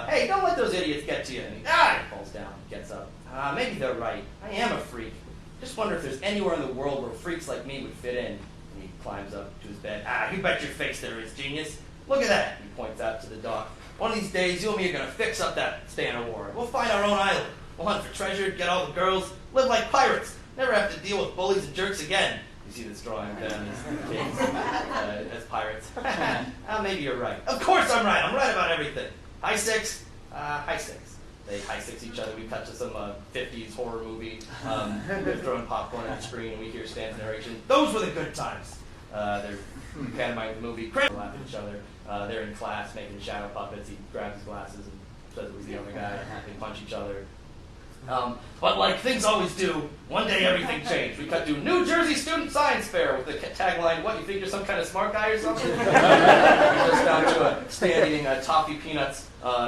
Hey, don't let those idiots get to you. And he falls down, gets up. Maybe they're right. I am a freak. Just wonder if there's anywhere in the world where freaks like me would fit in. And he climbs up to his bed. You bet your face there is, genius. Look at that. He points out to the dock. One of these days, you and me are going to fix up that Stan Award. We'll find our own island. We'll hunt for treasure, get all the girls, live like pirates. Never have to deal with bullies and jerks again. You see this drawing of them as pirates. Maybe you're right. Of course I'm right. I'm right about everything. High six. They high six each other. We cut to some 50s horror movie. They're throwing popcorn at the screen, and we hear Stan's narration. Those were the good times. They're pantomiming the movie. They laugh at each other. They're in class making shadow puppets. He grabs his glasses and says it was the other guy. They punch each other. But like things always do, one day everything changed. We cut to New Jersey Student Science Fair with the tagline, "What, you think you're some kind of smart guy or something?" Just down to Stan eating toffee peanuts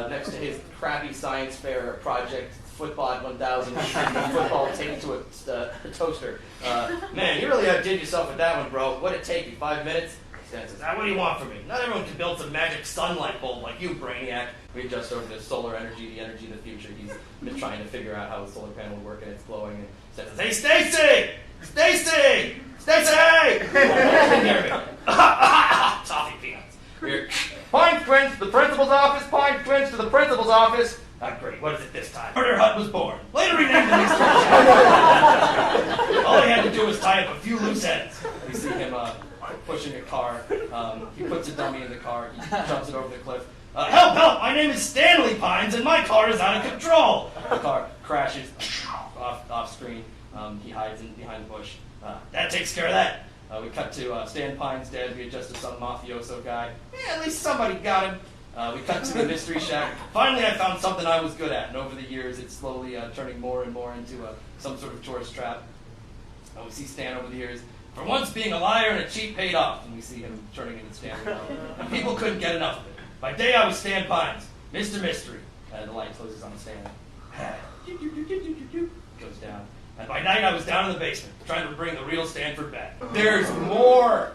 next to his crappy science fair project, Football 1000, football taped to a toaster. Man, you really outdid yourself with that one, bro. What'd it take you, 5 minutes? Stan says, what do you want from me? Not everyone can build some magic sunlight bulb like you, brainiac. We adjust over to solar energy, the energy of the future. He's been trying to figure out how the solar panel would work, and it's glowing. And says, "Hey, Stacy! Stacy! Stacy!" Toffee peanuts. We're Pine Twins to the principal's office. Pine Twins to the principal's office. Great. What is it this time? Murder Hut was born. Later renamed the next All he had to do was tie up a few loose ends. We see him pushing a car. He puts a dummy in the car. He jumps it over the cliff. Help! My name is Stanley Pines, and my car is out of control. The car crashes off screen. He hides behind the bush. That takes care of that. We cut to Stan Pines dead. We adjust to some mafioso guy. At least somebody got him. We cut to the mystery shack. Finally, I found something I was good at, and over the years, it's slowly turning more and more into some sort of tourist trap. We see Stan over the years. For once being a liar and a cheat paid off, and we see him turning into Stan. And people couldn't get enough of it. By day, I was Stan Pines, Mr. Mystery. The light closes on Stan. Goes down. And by night, I was down in the basement, trying to bring the real Stanford back. There's more!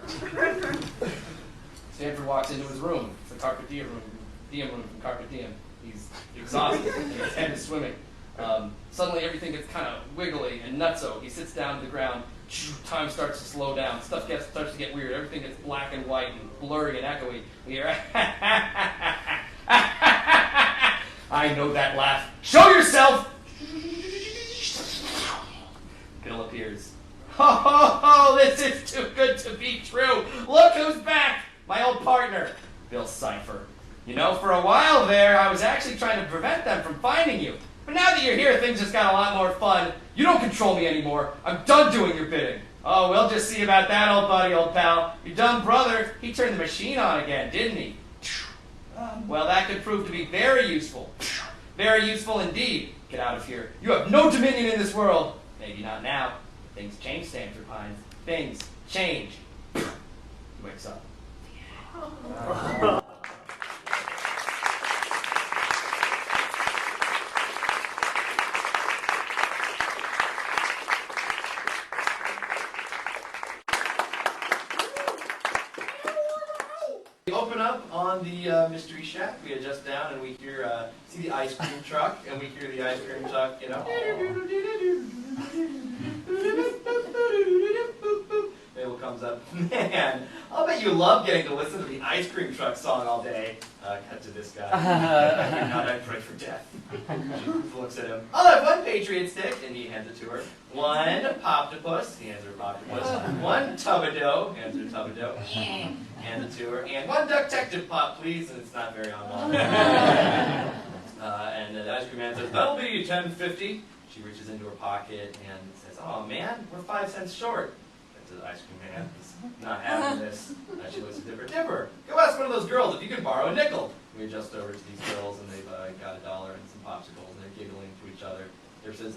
Stanford walks into his room. It's the Carpe Diem room from Carpe Diem. He's exhausted, and his head is swimming. Suddenly, everything gets kind of wiggly and nutso. He sits down to the ground. Time starts to slow down. Stuff starts to get weird. Everything gets black and white and blurry and echoey. We hear, I know that laugh. Show yourself! Bill appears. Oh, this is too good to be true. Look who's back! My old partner, Bill Cipher. You know, for a while there, I was actually trying to prevent them from finding you. But now that you're here, things just got a lot more fun. You don't control me anymore. I'm done doing your bidding. Oh, we'll just see about that, old buddy, old pal. Your dumb brother, he turned the machine on again, didn't he? Well, that could prove to be very useful. Very useful indeed. Get out of here. You have no dominion in this world. Maybe not now. Things change, Stanford Pines. Things change. He wakes up. We open up on the Mystery Shack. We adjust down and we hear, see the ice cream truck, and we hear the ice cream truck, you know. comes up. Man, I'll bet you love getting to listen to the ice cream truck song all day. Cut to this guy. Not I pray for death. She looks at him. I'll have one Patriot stick, and he hands it to her. One Poptopus, he hands her a Poptopus. One tub of dough, hands her a tub of dough. Hands it to her. And one Ducktective Pop, please, and it's not very on. And the ice cream man says, that'll be $10.50. She reaches into her pocket and says, oh man, we're 5 cents short. To the ice cream man, he's not having this. She looks at Dipper. Dipper, go ask one of those girls if you can borrow a nickel. We adjust over to these girls, and they've got $1 and some popsicles, and they're giggling to each other. Dipper says,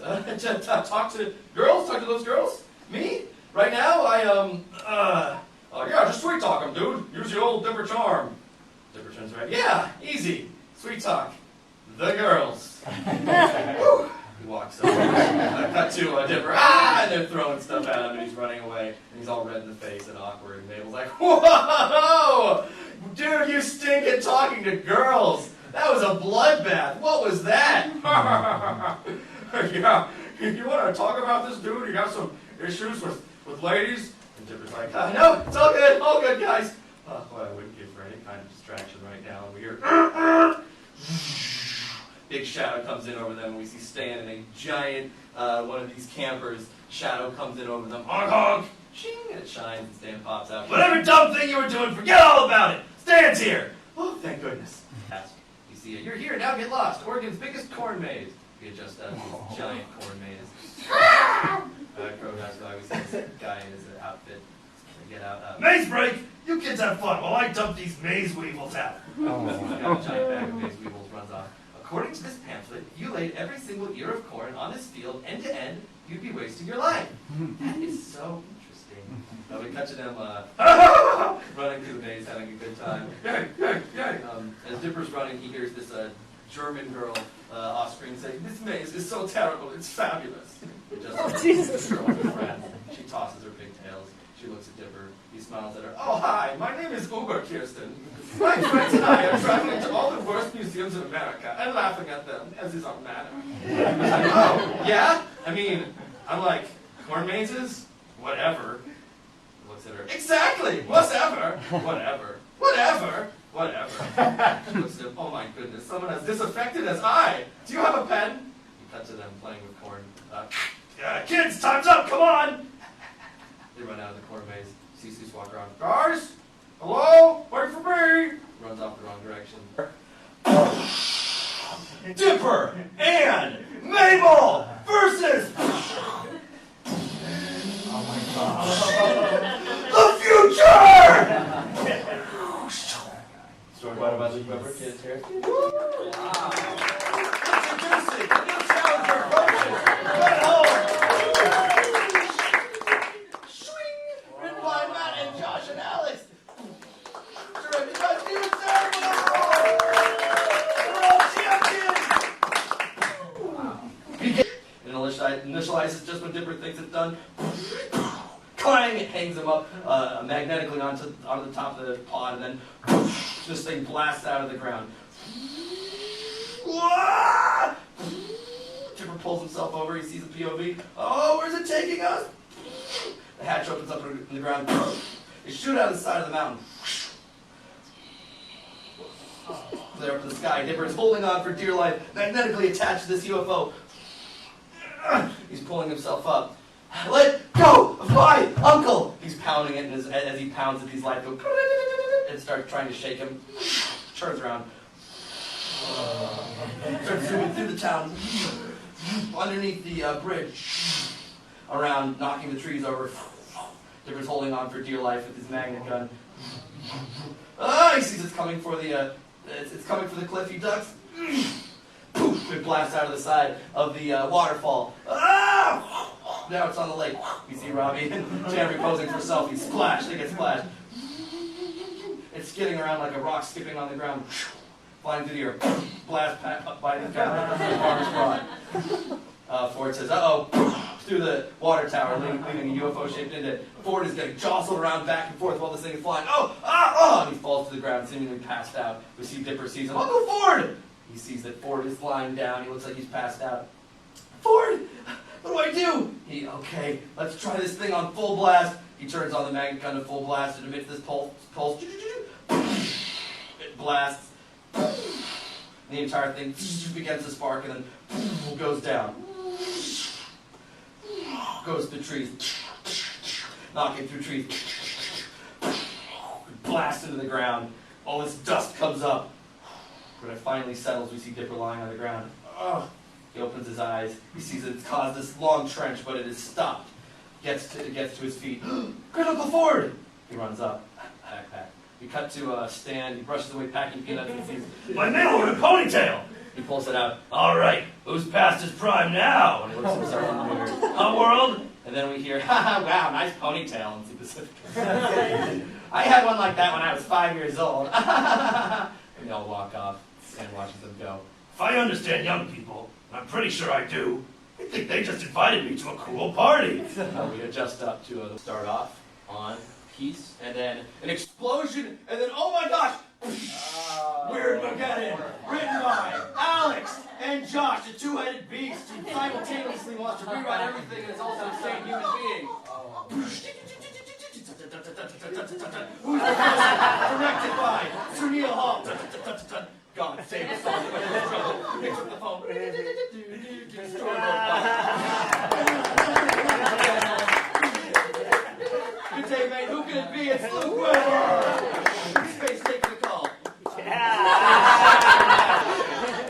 talk to girls? Talk to those girls? Me? Right now, yeah, just sweet talk them, dude. Use your old Dipper charm. Dipper turns around. Yeah, easy. Sweet talk. The girls. Woo. He walks up. Cut to Dipper. And they're throwing stuff at him, and he's running away. And he's all red in the face and awkward. And Mabel's like, whoa! Dude, you stink at talking to girls. That was a bloodbath. What was that? Yeah. You want to talk about this, dude? You got some issues with ladies? And Dipper's like, no, it's all good, guys. Well, I wouldn't give for any kind of distraction right now. And we hear... Big shadow comes in over them, and we see Stan and a giant, one of these campers. Shadow comes in over them. Honk, honk! Shing! And it shines, and Stan pops out. Whatever dumb thing you were doing, forget all about it! Stan's here! Oh, thank goodness. You see it. You're here, now get lost. Oregon's biggest corn maze. We adjust out this giant corn maze. Crow Dog's guy, we see this guy in his outfit. They get out. Maze break! You kids have fun while I dump these maze weevils out. Got a giant bag of maze weevils, runs off. According to this pamphlet, if you laid every single ear of corn on this field end to end, you'd be wasting your life. That is so interesting. We cut to them running through the maze, having a good time. As Dipper's running, he hears this German girl off screen saying, this maze is so terrible, it's fabulous. Jesus. She tosses her pigtails. She looks at Dipper. He smiles at her. Oh, hi, my name is Uber Kirsten. My friends and I are traveling to all the worst museums in America and laughing at them, as is our manner. Oh, yeah? I mean, I'm like, corn mazes? Whatever. He looks at her. Exactly! Whatever! Whatever. Whatever! Whatever. She looks at him. Oh my goodness, someone as disaffected as I. Do you have a pen? He cuts to them playing with corn. Kids, time's up, come on! They run out of the corn maze. Cece's walk around. Guys? Hello? Wait for me! Runs off the wrong direction. Dipper and Mabel versus the future! What about the Clever Kids here? Introducing the new challenger coaches. Good home. Swing! Written by Matt and Josh and Alex. Directed by Steven Sarah. We're all champions! Initializes just when Dipper thinks it's done. Clang! It hangs him up magnetically onto the top of the pod, and then this thing blasts out of the ground. Dipper pulls himself over. He sees the POV. Oh, where's it taking us? The hatch opens up in the ground. They shoot out of the side of the mountain. They're up in the sky. Dipper is holding on for dear life, magnetically attached to this UFO. He's pulling himself up. Let go of my uncle! He's pounding it, and as he pounds it, these lights go and start trying to shake him. Turns around. Starts zooming through the town. Underneath the bridge. Around, knocking the trees over. Dipper's holding on for dear life with his magnet gun. He sees it's coming for the it's coming for the cliff. He ducks. Poof! It blasts out of the side of the waterfall. Now it's on the lake. You see Robbie and Jeremy posing for selfies. Splash! They get splashed. It's skidding around like a rock skipping on the ground. Flying through the air. Blast up by the ground. Ford says, uh-oh. Through the water tower, leaving a UFO-shaped indent. Ford is getting jostled around back and forth while this thing is flying. And he falls to the ground, seemingly passed out. We see Dipper sees him. Uncle Ford! He sees that Ford is lying down. He looks like he's passed out. Ford! What do? Okay, let's try this thing on full blast. He turns on the magnet gun to full blast and emits this pulse. It blasts. The entire thing begins to spark and then goes down. Goes through trees. Knocking through trees. Blast into the ground. All this dust comes up. When it finally settles, we see Dipper lying on the ground. Ugh. He opens his eyes. He sees it's caused this long trench, but it is stopped. Gets to his feet. Great Uncle Ford! He runs up. Backpack. We cut to Stan. He brushes away packing peanuts and sees My mail order ponytail! he pulls it out. All right, who's past his prime now? And he looks himself in the mirror. World? And then we hear, ha wow, nice ponytail. And see Pacific. I had one like that when I was 5 years old. And they all walk off. Stan watches them go. If I understand young people, and I'm pretty sure I do, I think they just invited me to a cool party. We adjust up to start off on peace, and then an explosion, and then oh my gosh! Weird Mageddon, written by Alex and Josh, a two-headed beast who simultaneously wants to rewrite everything and is also a sane human being. Who's the host? Directed by Sunil Hall. God save us all. He picks up the phone. Good day, mate. Who can it be? It's Luke Weber. Space taking the call.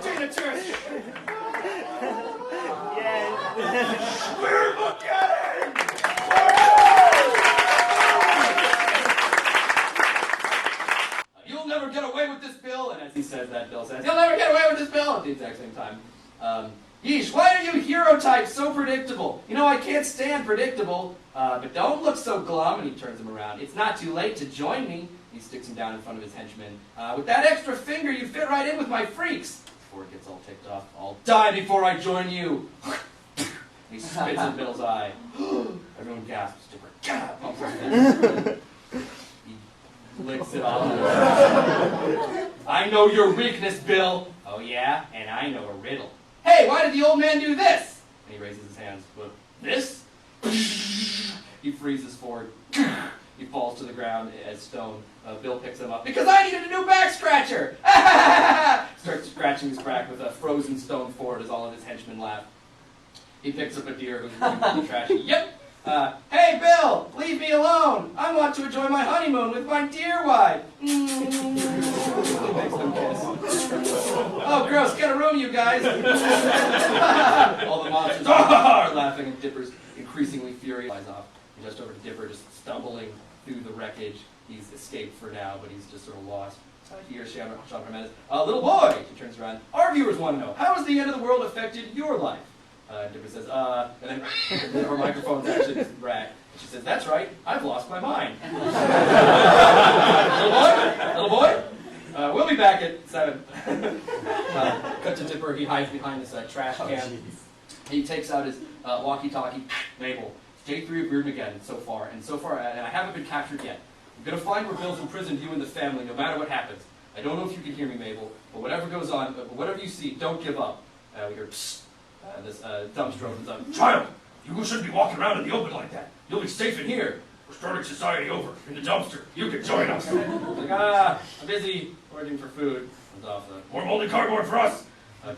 Tina Church. We're Buchanan. You'll never get away with this, Bill. And as he says that, Bill says, "You'll never get away with this, Bill." At the exact same time. Yeesh, why are you hero types so predictable? You know, I can't stand predictable. But don't look so glum. And he turns him around. It's not too late to join me. He sticks him down in front of his henchman. With that extra finger, you fit right in with my freaks. Ford gets all ticked off. I'll die before I join you. He spits in Bill's eye. Everyone gasps. Dipper pumps his fist. He licks it off. I know your weakness, Bill. Oh yeah? And I know a riddle. Hey, why did the old man do this? And he raises his hands. What, this? He freezes Ford. He falls to the ground as stone. Bill picks him up. Because I needed a new back scratcher! Starts scratching his back with a frozen stone Ford as all of his henchmen laugh. He picks up a deer who's completely trashy. Yep! Hey, Bill! Leave me alone! I want to enjoy my honeymoon with my dear wife! He makes them kiss. Oh, gross! Get a room, you guys! All the monsters are laughing, and Dipper's increasingly furious. Flies off. And just over to Dipper, just stumbling through the wreckage. He's escaped for now, but he's just sort of lost. He or she, Sean Tremendous. Little boy! She turns around. Our viewers want to know, how has the end of the world affected your life? Dipper says, and then her microphone's actually this rat. She says, that's right, I've lost my mind. Little boy? We'll be back at 7. Cut to Dipper, he hides behind this trash can. He takes out his walkie-talkie. Mabel, J3 of Weird Mageddon so far, and I haven't been captured yet. I'm gonna find where Bill's imprisoned you and the family, no matter what happens. I don't know if you can hear me, Mabel, but whatever goes on, whatever you see, don't give up. We hear, psst. This dumpster opens up. Child, you shouldn't be walking around in the open like that. You'll be safe in here. We're starting society over in the dumpster. You can join us. Like, I'm busy ordering for food. Comes off the... More moldy cardboard for us.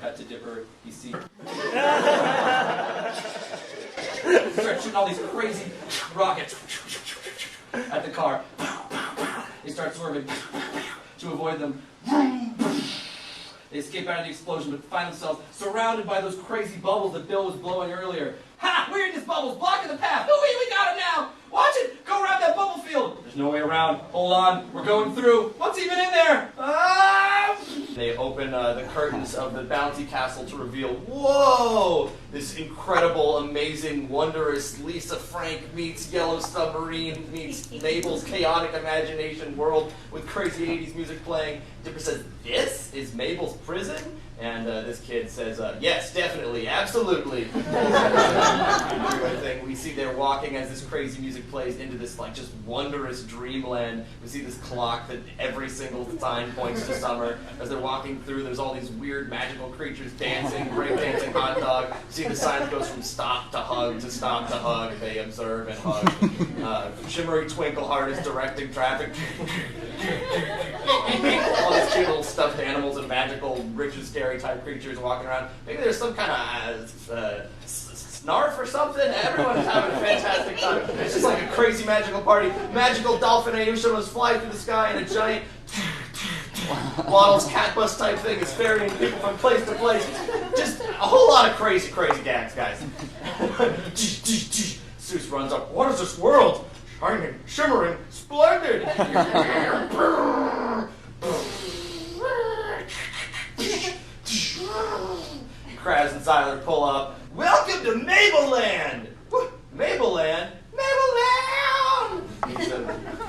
Cut to Dipper. You see... Start shooting all these crazy rockets at the car. They start swerving to avoid them. They escape out of the explosion, but find themselves surrounded by those crazy bubbles that Bill was blowing earlier. Ha! We're in these bubbles, blocking the path. Hooey, we got him now! Watch it! Go around that bubble field! There's no way around. Hold on. We're going through. What's even in there? Ah! They open the curtains of the bouncy castle to reveal, whoa! This incredible, amazing, wondrous Lisa Frank meets Yellow Submarine meets Mabel's chaotic imagination world with crazy 80s music playing. Dipper says, this is Mabel's prison? And this kid says, yes, definitely, absolutely. Thing. We see they're walking as this crazy music plays into this like just wondrous dreamland. We see this clock that every single sign points to summer. As they're walking through, there's all these weird magical creatures dancing, breakdancing, hot dog. You see the sign goes from stop to hug to stop to hug. They observe and hug. Shimmery Twinkleheart is directing traffic. All these cute little stuffed animals and magical, rich and scary type creatures walking around. Maybe there's some kind of snarf or something. Everyone's having a fantastic time. It's just like a crazy magical party. Magical dolphin shows fly through the sky in a giant Waddle's cat bus type thing is ferrying people from place to place. Just a whole lot of crazy, crazy gags, guys. Zeus runs up. What is this world? Shining, shimmering, splendid. Krabs and Siler pull up. Welcome to Mableland! Mableland? Mableland! He's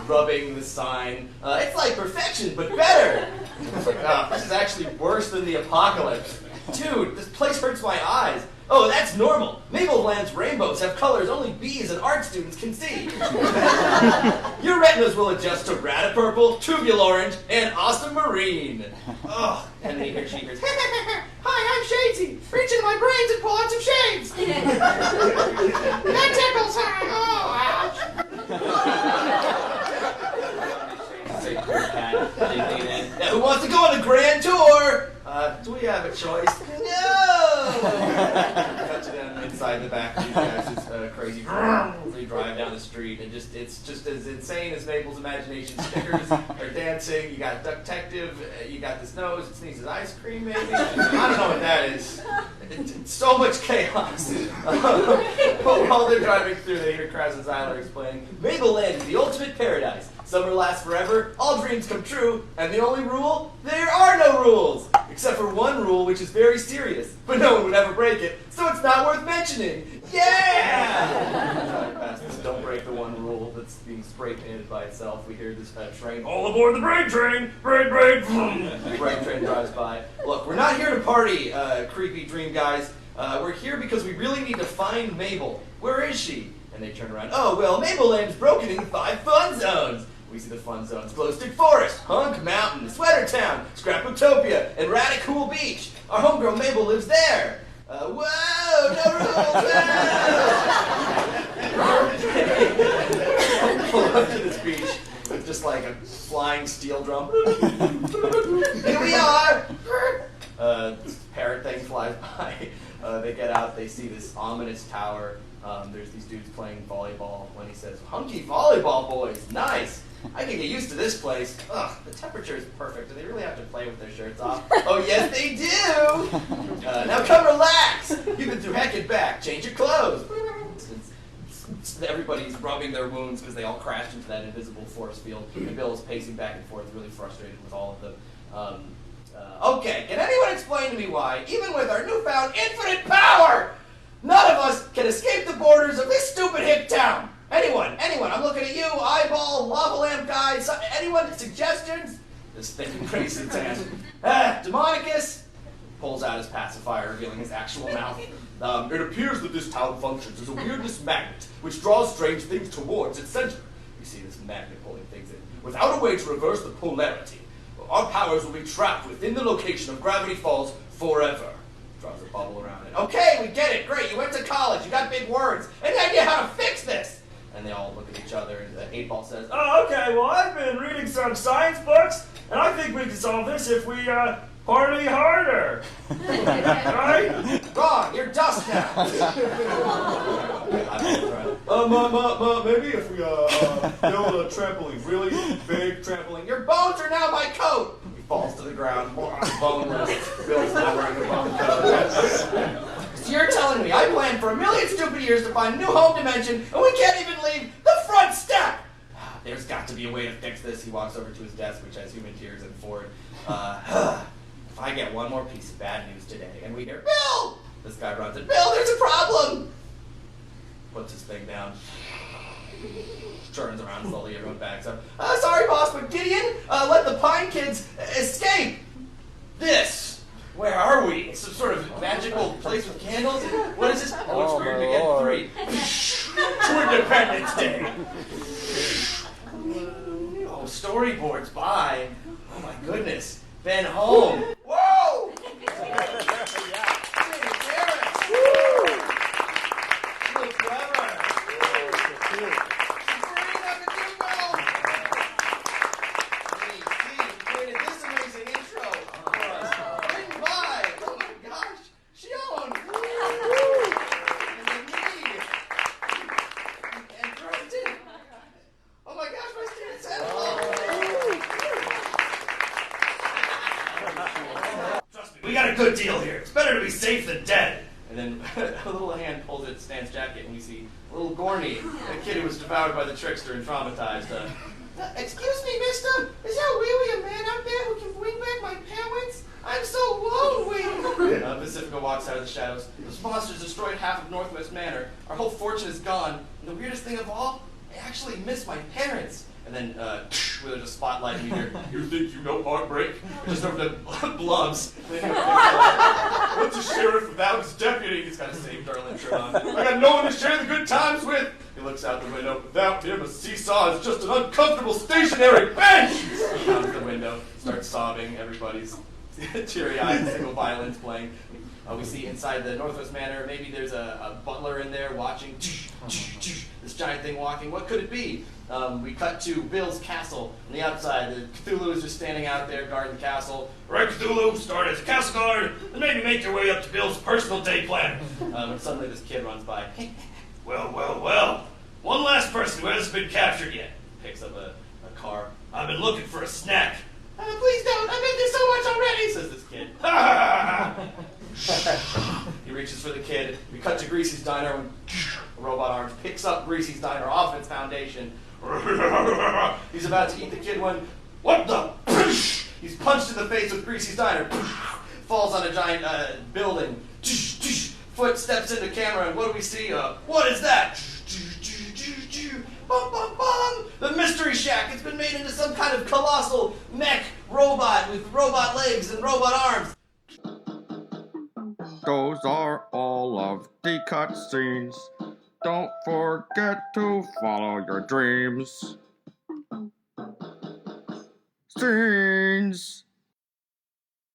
rubbing the sign. It's like perfection, but better. It's like, this is actually worse than the apocalypse. Dude, this place hurts my eyes. Oh, that's normal. Mableland's rainbows have colors only bees and art students can see. Your retinas will adjust to rad purple, tubular orange, and awesome marine. Oh, and then she hears, hi, I'm Shadesy. Reach into my brains and pull out some shades. That tickles her. Oh, ouch. Who wants to go on the grand tour? Do we have a choice? No! Cut you down inside the back of these guys, just crazy. They drive down the street, and it's just as insane as Mabel's imagination. Stickers are dancing. You got Ducktective. You got this nose. It sneezes ice cream, maybe. I don't know what that is. It's so much chaos. But while they're driving through, they hear Krabs and Siler explaining, Mableland is the ultimate paradise. Summer lasts forever, all dreams come true, and the only rule? There are no rules! Except for one rule, which is very serious, but no one would ever break it, so it's not worth mentioning! Yeah! Don't break the one rule that's being spray painted by itself. We hear this train, all aboard the brain train! Brain, brain! The brain train drives by. Look, we're not here to party, creepy dream guys. We're here because we really need to find Mabel. Where is she? And they turn around. Oh, well, Mableland is broken into 5 fun zones. We see the fun zones: Glowstick Forest, Hunk Mountain, Sweater Town, Scraputopia, and Radicool Beach. Our homegirl Mabel lives there. Whoa, no rules! Pull up to this beach with just like a flying steel drum. Here we are! This parrot thing flies by. They get out, they see this ominous tower. There's these dudes playing volleyball when he says, hunky volleyball boys, nice. I can get used to this place. Ugh, the temperature is perfect. Do they really have to play with their shirts off? Oh, yes, they do! Now come relax. You've been through heck and back. Change your clothes. Everybody's rubbing their wounds because they all crashed into that invisible force field. And Bill is pacing back and forth, really frustrated with all of them. Okay, can anyone explain to me why, even with our newfound infinite power, none of us can escape the borders of this stupid hick town? Anyone, I'm looking at you, eyeball, lava lamp guy, anyone, suggestions? This thinking crazy hand. Demonicus pulls out his pacifier, revealing his actual mouth. It appears that this town functions as a weirdness magnet, which draws strange things towards its center. You see this magnet pulling things in. Without a way to reverse the polarity, our powers will be trapped within the location of Gravity Falls forever. Draws a bubble around it. Okay, we get it. Great, you went to college. You got big words. Any idea how to fix this? And they all look at each other, and the 8-Ball says, Oh, okay, well, I've been reading some science books, and I think we can solve this if we, party harder. Right? Wrong, you're dust now. Maybe if we, build a trampoline, really big trampoline. Your bones are now my coat. He falls to the ground, boneless. Bill's not wearing a bone coat. So you're telling me I planned for 1,000,000 stupid years to find a new home dimension, and we can't even leave the front step? There's got to be a way to fix this. He walks over to his desk, which has human tears and Ford. If I get one more piece of bad news today, and we hear, Bill! This guy runs in, Bill, there's a problem! Puts his thing down. Turns around slowly, everyone backs up. Sorry, boss, but Gideon, let the Pine Kids escape! Where are we? Oh, storyboards by, oh my goodness, Ben Holm. Whoa! Jamie Garrett. Woo! She looks clever. Sabrina Caduco. Hey, Steve, you created this amazing intro for us. Written by, oh my gosh, Shion. Woo! And then me. And Preston. Oh my gosh, my student said Trust me, we got a good deal here. It's better to be safe than dead. And then a little hand pulls at Stan's jacket, and we see little Gorny, a kid who was devoured by the trickster and traumatized. Excuse me, mister? Is there really a man out there who can bring back my parents? I'm so lonely! Pacifica walks out of the shadows. Those monsters destroyed half of Northwest Manor. Our whole fortune is gone. And the weirdest thing of all, I actually miss my parents. And then, with a spotlight meter. You think you know heartbreak? Just over to Blubs. What's a sheriff without his deputy? He's got a Save Darlin shirt on. I got no one to share the good times with. He looks out the window. Without him, a seesaw is just an uncomfortable stationary bench. He comes to the window, starts sobbing. Everybody's teary-eyed, single violins playing. We see inside the Northwest Manor, maybe there's a butler in there watching this giant thing walking. What could it be? We cut to Bill's castle on the outside. The Cthulhu is just standing out there guarding the castle. Right, Cthulhu, start as a castle guard, and maybe make your way up to Bill's personal day planner. And suddenly this kid runs by. Well. One last person who hasn't been captured yet. Picks up a car. I've been looking for a snack. Please don't. I've been there so much already, says this kid. He reaches for the kid. We cut to Greasy's diner when Robot Arms picks up Greasy's diner off its foundation. He's about to eat the kid when, what the? He's punched in the face with Greasy's diner. Falls on a giant building. Foot steps into camera, and what do we see? What is that? Bum, bum, bum. The Mystery Shack. It's been made into some kind of colossal mech robot with robot legs and robot arms. Those are all of the cutscenes. Don't forget to follow your dreams. Scenes.